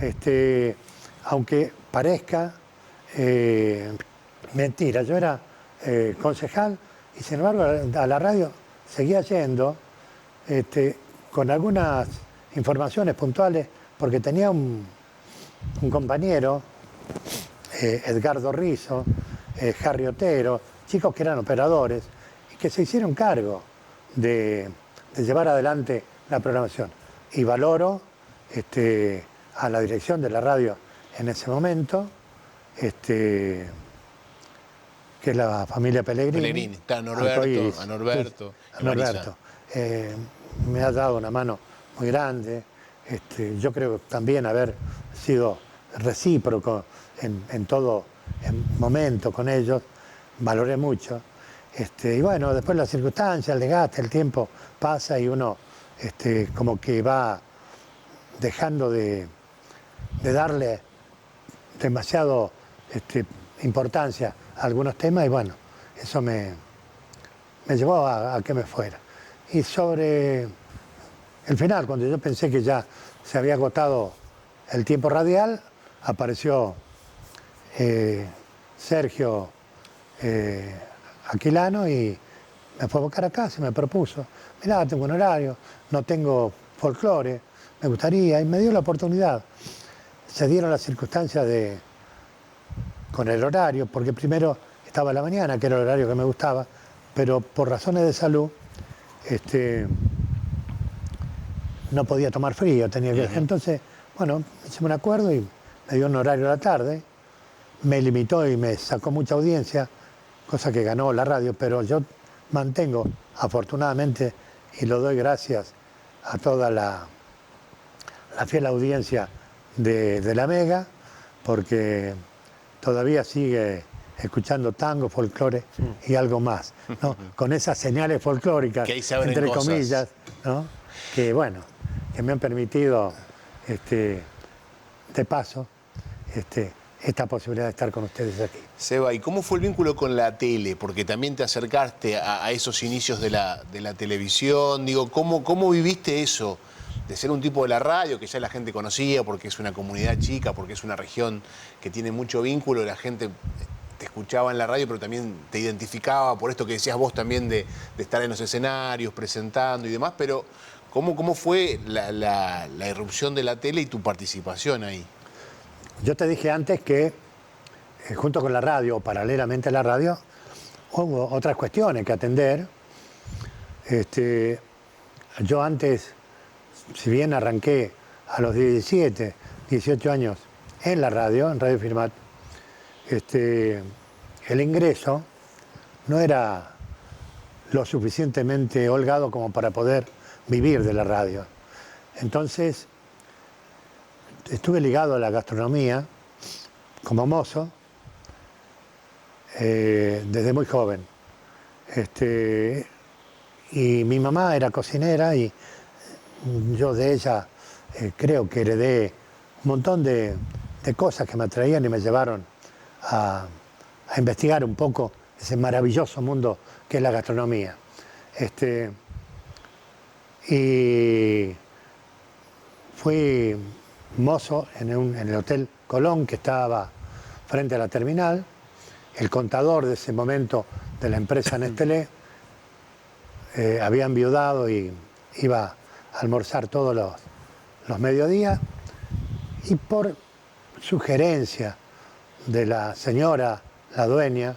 aunque parezca mentira. Yo era concejal y sin embargo a la radio seguía yendo con algunas informaciones puntuales porque tenía un compañero, Edgardo Rizzo, Harry Otero, chicos que eran operadores y que se hicieron cargo de llevar adelante la programación. Y valoro a la dirección de la radio en ese momento, que es la familia Pellegrini. Está Norberto. Me ha dado una mano muy grande. Yo creo también haber sido recíproco en todo momento con ellos, valoré mucho. Y bueno, después las circunstancias, el desgaste, el tiempo pasa y uno como que va dejando de darle demasiado importancia a algunos temas y bueno, eso me llevó a que me fuera. Y sobre el final, cuando yo pensé que ya se había agotado el tiempo radial, apareció Sergio Aquilano y me fue a buscar acá, se me propuso, mirá, tengo un horario, no tengo folclore, me gustaría, y me dio la oportunidad. Se dieron las circunstancias con el horario, porque primero estaba a la mañana, que era el horario que me gustaba, pero por razones de salud no podía tomar frío, tenía que... Entonces, bueno, hicimos un acuerdo y me dio un horario a la tarde, me limitó y me sacó mucha audiencia, cosa que ganó la radio, pero yo mantengo, afortunadamente, y lo doy gracias a toda la fiel audiencia de la Mega, porque todavía sigue escuchando tango, folclore y algo más, ¿no? Con esas señales folclóricas, entre comillas, ¿no? Que bueno, que me han permitido, de paso, esta posibilidad de estar con ustedes aquí. Seba, ¿y cómo fue el vínculo con la tele? Porque también te acercaste a esos inicios de la televisión. Digo, ¿cómo viviste eso? De ser un tipo de la radio que ya la gente conocía, porque es una comunidad chica, porque es una región que tiene mucho vínculo, la gente te escuchaba en la radio, pero también te identificaba por esto que decías vos también de estar en los escenarios, presentando y demás, pero ¿cómo fue la irrupción de la tele y tu participación ahí? Yo te dije antes que junto con la radio, o paralelamente a la radio, hubo otras cuestiones que atender. Yo antes, si bien arranqué a los 17, 18 años en la radio, en Radio Firmat, el ingreso no era lo suficientemente holgado como para poder vivir de la radio. Entonces, estuve ligado a la gastronomía como mozo desde muy joven. Y mi mamá era cocinera y yo de ella creo que heredé un montón de cosas que me atraían y me llevaron a investigar un poco ese maravilloso mundo que es la gastronomía. Y fui mozo en el Hotel Colón, que estaba frente a la terminal. El contador de ese momento de la empresa Nestlé había enviudado y iba a almorzar todos los mediodías. Y por sugerencia de la señora, la dueña,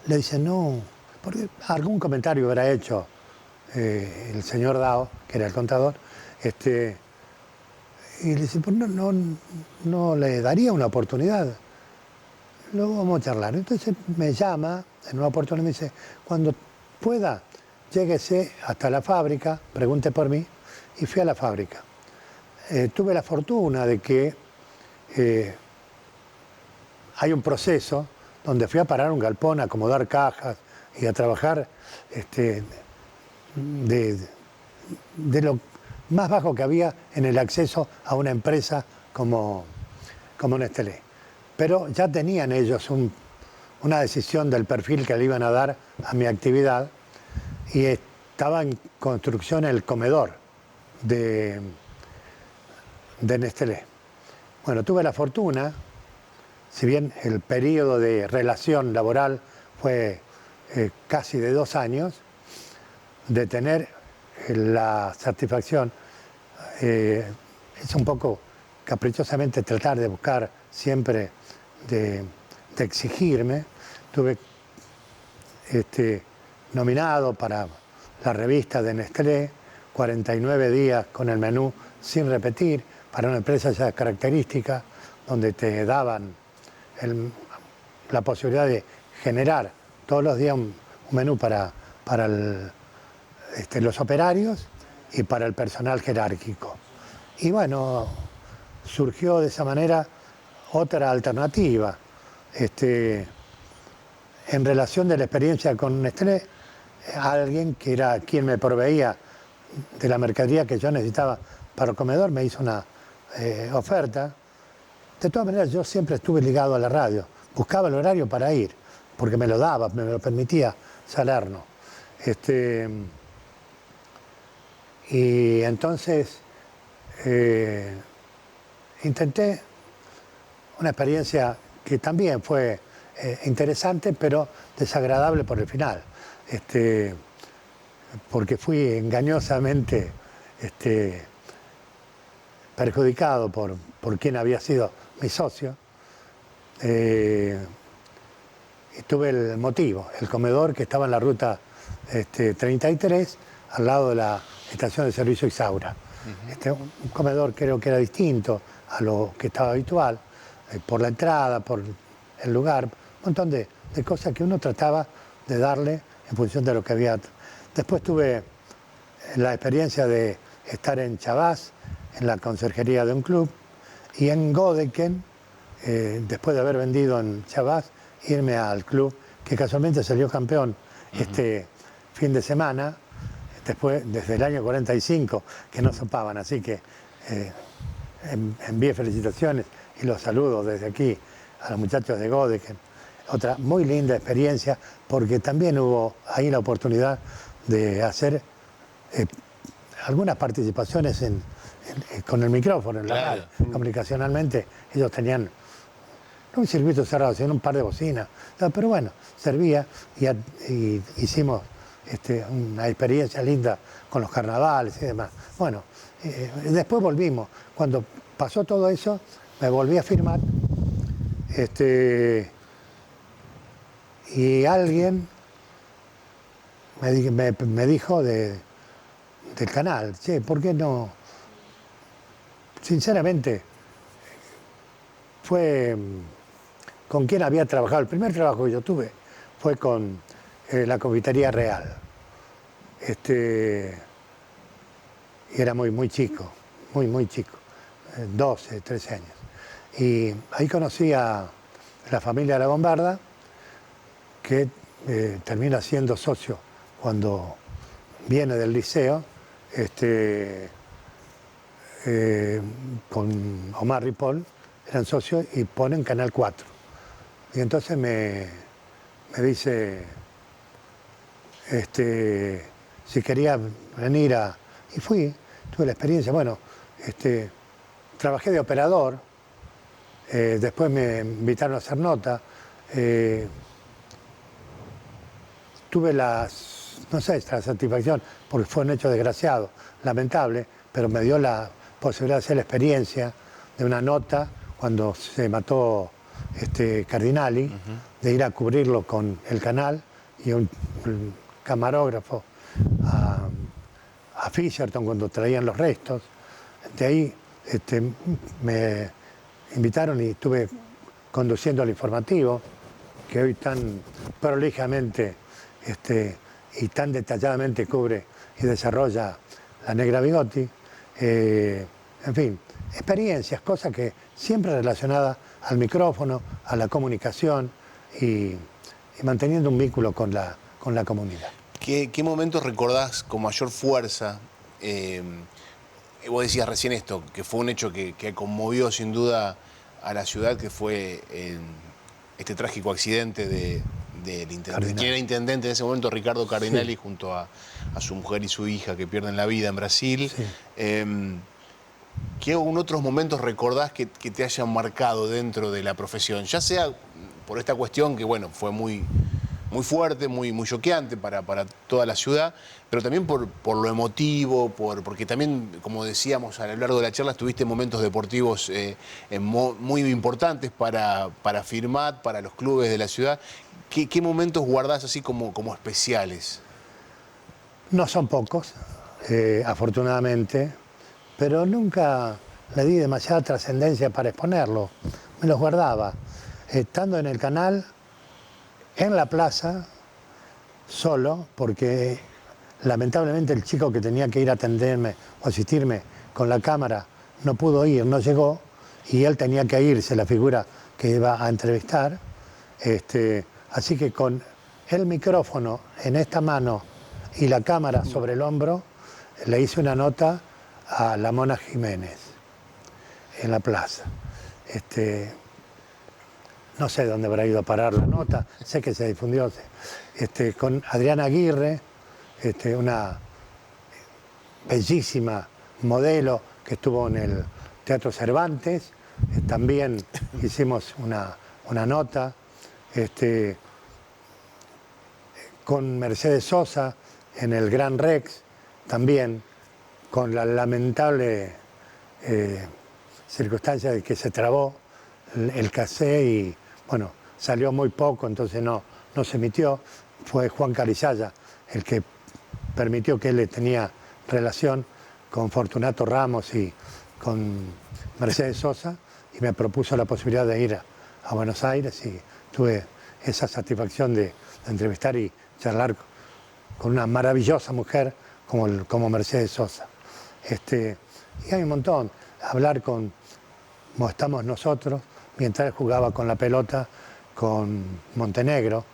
le dice, no, porque algún comentario habrá hecho el señor Dao, que era el contador, y le dice, pues no le daría una oportunidad. Luego vamos a charlar. Entonces me llama en una oportunidad y me dice, cuando pueda, lléguese hasta la fábrica, pregunte por mí, y fui a la fábrica. Tuve la fortuna de que hay un proceso donde fui a parar un galpón, a acomodar cajas y a trabajar de lo más bajo que había en el acceso a una empresa como Nestlé. Pero ya tenían ellos una decisión del perfil que le iban a dar a mi actividad y estaba en construcción el comedor de Nestlé. Bueno, tuve la fortuna, si bien el periodo de relación laboral fue casi de 2 años, de tener la satisfacción, es un poco caprichosamente tratar de buscar siempre de exigirme. Tuve nominado para la revista de Nestlé, 49 días con el menú sin repetir, para una empresa ya característica, donde te daban la posibilidad de generar todos los días un menú para los operarios y para el personal jerárquico. Y bueno, surgió de esa manera otra alternativa. En relación de la experiencia con Nestlé, alguien que era quien me proveía de la mercadería que yo necesitaba para el comedor me hizo una oferta. De todas maneras, yo siempre estuve ligado a la radio. Buscaba el horario para ir, porque me lo daba, me lo permitía Salerno. Y entonces intenté una experiencia que también fue interesante, pero desagradable por el final, porque fui engañosamente perjudicado por quien había sido mi socio. Y tuve el motivo, el comedor que estaba en la ruta 33, al lado de la estación de servicio Isaura. Un comedor creo que era distinto a lo que estaba habitual, por la entrada, por el lugar, un montón de cosas que uno trataba de darle en función de lo que había. Después tuve la experiencia de estar en Chabás, en la conserjería de un club, y en Godeken, después de haber vendido en Chabás, irme al club que casualmente salió campeón este fin de semana, después, desde el año 45, que no sopaban, así que envíe felicitaciones y los saludo desde aquí a los muchachos de GODE, que otra muy linda experiencia, porque también hubo ahí la oportunidad de hacer algunas participaciones con el micrófono en la radio. Comunicacionalmente ellos tenían no un circuito cerrado, sino un par de bocinas, pero bueno, servía y hicimos una experiencia linda con los carnavales y demás. Bueno, después volvimos. Cuando pasó todo eso, me volví a firmar y alguien me dijo del canal, che, ¿por qué no? Sinceramente, fue con quien había trabajado. El primer trabajo que yo tuve fue con la Confitería Real. Y era muy chico, muy chico, 12, 13 años. Y ahí conocí a la familia de la Bombarda, que termina siendo socio cuando viene del liceo, con Omar Ripoll, eran socios y ponen Canal 4. Y entonces me dice si quería venir y fui, tuve la experiencia, bueno, trabajé de operador, después me invitaron a hacer nota, tuve la satisfacción, porque fue un hecho desgraciado, lamentable, pero me dio la posibilidad de hacer la experiencia de una nota cuando se mató Cardinali, de ir a cubrirlo con el canal y un camarógrafo a Fisherton cuando traían los restos. De ahí me invitaron y estuve conduciendo el informativo, que hoy tan prolijamente y tan detalladamente cubre y desarrolla la Negra Bigotti. En fin, experiencias, cosas que siempre relacionadas al micrófono, a la comunicación y manteniendo un vínculo con la comunidad. ¿Qué momentos recordás con mayor fuerza? Vos decías recién esto, que fue un hecho que conmovió sin duda a la ciudad, que fue este trágico accidente del intendente, quien era intendente en ese momento, Ricardo Cardinali, sí, junto a su mujer y su hija, que pierden la vida en Brasil. Sí. ¿Qué otros momentos recordás que te hayan marcado dentro de la profesión? Ya sea por esta cuestión que, bueno, fue muy fuerte, muy choqueante para toda la ciudad, pero también por lo emotivo, porque también, como decíamos a lo largo de la charla, tuviste momentos deportivos muy importantes para Firmat, para los clubes de la ciudad. ¿Qué momentos guardás así como especiales? No son pocos, afortunadamente, pero nunca le di demasiada trascendencia para exponerlo. Me los guardaba, estando en el canal, en la plaza, solo, porque lamentablemente el chico que tenía que ir a atenderme o asistirme con la cámara no pudo ir, no llegó, y él tenía que irse, la figura que iba a entrevistar. Así que con el micrófono en esta mano y la cámara sobre el hombro, le hice una nota a la Mona Jiménez en la plaza. No sé dónde habrá ido a parar la nota, sé que se difundió. Con Adriana Aguirre, una bellísima modelo que estuvo en el Teatro Cervantes, también hicimos una nota. Con Mercedes Sosa en el Gran Rex, también con la lamentable circunstancia de que se trabó el cassette y, bueno, salió muy poco, entonces no se emitió. Fue Juan Carizaya el que permitió, que él tenía relación con Fortunato Ramos y con Mercedes Sosa, y me propuso la posibilidad de ir a Buenos Aires, y tuve esa satisfacción de entrevistar y charlar con una maravillosa mujer como Mercedes Sosa. Y hay un montón. Hablar como estamos nosotros, mientras él jugaba con la pelota con Montenegro,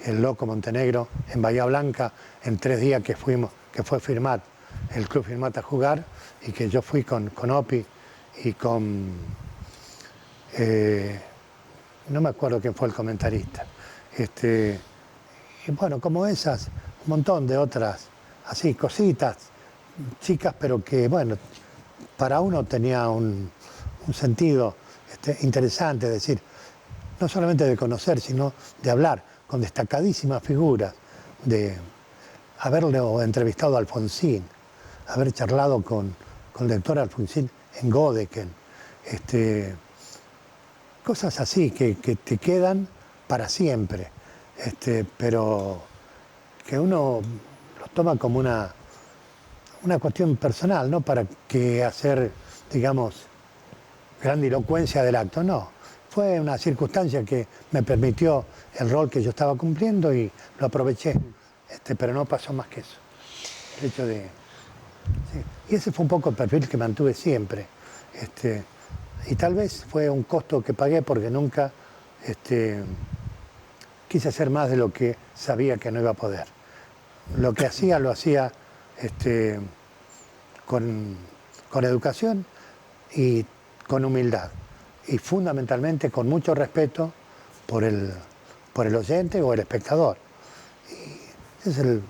el loco Montenegro, en Bahía Blanca, en 3 días que fue Firmat, el club Firmat, a jugar, y que yo fui con Opi y con, no me acuerdo quién fue el comentarista, y bueno, como esas, un montón de otras, así, cositas, chicas, pero que, bueno, para uno tenía un sentido interesante, es decir, no solamente de conocer, sino de hablar con destacadísimas figuras, de haberle entrevistado a Alfonsín, haber charlado con el doctor Alfonsín en Godeken, cosas así que te quedan para siempre, pero que uno lo toma como una cuestión personal, no para que hacer, digamos, grandilocuencia del acto, no. Fue una circunstancia que me permitió el rol que yo estaba cumpliendo y lo aproveché, pero no pasó más que eso. El hecho de... Sí. Y ese fue un poco el perfil que mantuve siempre. Y tal vez fue un costo que pagué porque nunca quise hacer más de lo que sabía que no iba a poder. Lo que hacía, lo hacía con educación y con humildad. Y fundamentalmente con mucho respeto por el oyente o el espectador. Y ese es el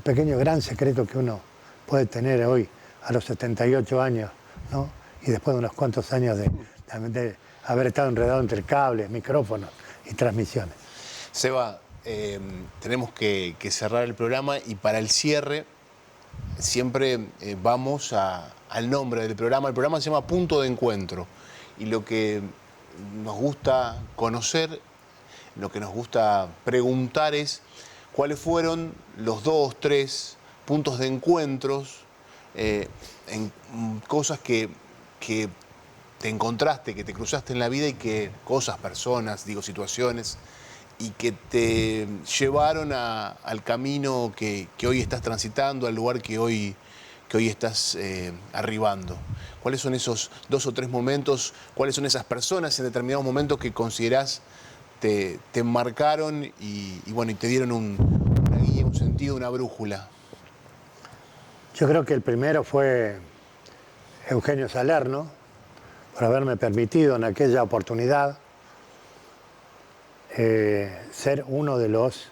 pequeño gran secreto que uno puede tener hoy a los 78 años, ¿no? Y después de unos cuantos años de haber estado enredado entre cables, micrófonos y transmisiones. Seba, tenemos que cerrar el programa y para el cierre siempre vamos al nombre del programa. El programa se llama Punto de Encuentro y lo que nos gusta conocer, lo que nos gusta preguntar es cuáles fueron los 2, 3 puntos de encuentros en cosas que te encontraste, que te cruzaste en la vida y que cosas, personas, digo, situaciones, y que te llevaron al camino que hoy estás transitando, al lugar que hoy estás arribando. ¿Cuáles son esos 2 o 3 momentos? ¿Cuáles son esas personas en determinados momentos que considerás te marcaron y te dieron una guía, un sentido, una brújula? Yo creo que el primero fue Eugenio Salerno, por haberme permitido en aquella oportunidad ser uno de los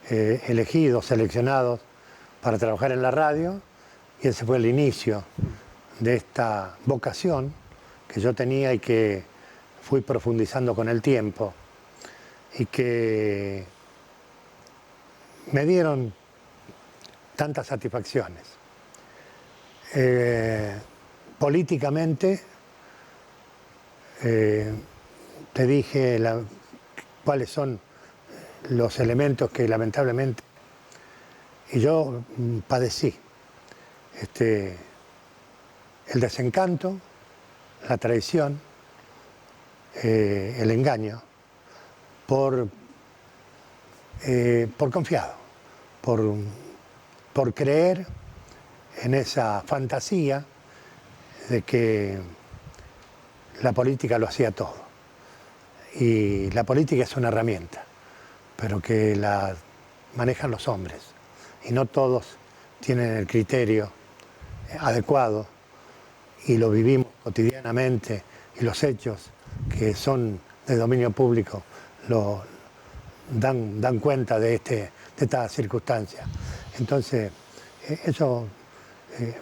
elegidos, seleccionados para trabajar en la radio, y ese fue el inicio de esta vocación que yo tenía y que fui profundizando con el tiempo y que me dieron tantas satisfacciones. Políticamente, te dije cuáles son los elementos que lamentablemente, y yo padecí, el desencanto, la traición, el engaño, por confiado, por creer en esa fantasía de que la política lo hacía todo. Y la política es una herramienta, pero que la manejan los hombres. Y no todos tienen el criterio adecuado y lo vivimos cotidianamente y los hechos que son de dominio público lo dan cuenta de esta circunstancia. Entonces, eso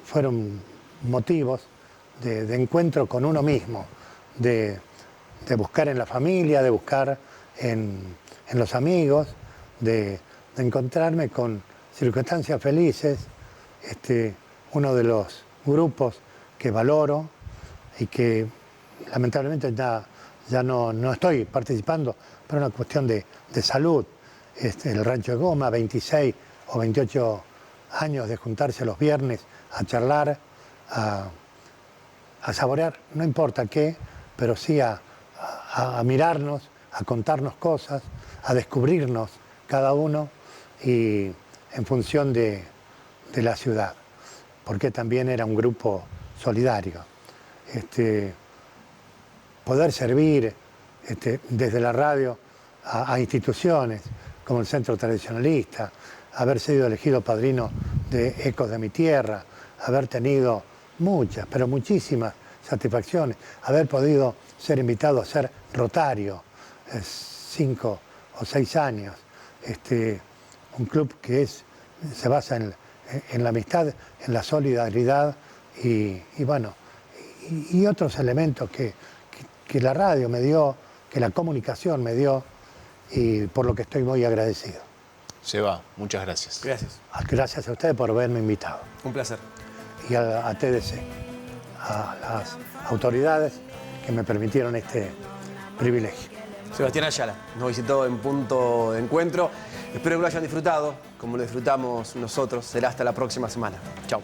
fueron motivos de encuentro con uno mismo, de buscar en la familia, de buscar en los amigos, de encontrarme con circunstancias felices. Uno de los grupos que valoro y que lamentablemente ya no estoy participando por una cuestión de salud. El Rancho de Goma, 26 o 28 años de juntarse los viernes a charlar, a saborear, no importa qué, pero sí a mirarnos, a contarnos cosas, a descubrirnos cada uno y en función de la ciudad, porque también era un grupo solidario. Poder servir desde la radio a instituciones como el Centro Tradicionalista, haber sido elegido padrino de Ecos de mi Tierra, haber tenido muchas, pero muchísimas satisfacciones. Haber podido ser invitado a ser rotario 5 o 6 años. Un club que se basa en la amistad, en la solidaridad y otros elementos que la radio me dio, que la comunicación me dio, y por lo que estoy muy agradecido. Seba, muchas gracias. Gracias. Gracias a ustedes por haberme invitado. Un placer. Y a TDC, a las autoridades que me permitieron este privilegio. Sebastián Ayala nos visitó en Punto de Encuentro. Espero que lo hayan disfrutado, como lo disfrutamos nosotros. Será hasta la próxima semana. Chau.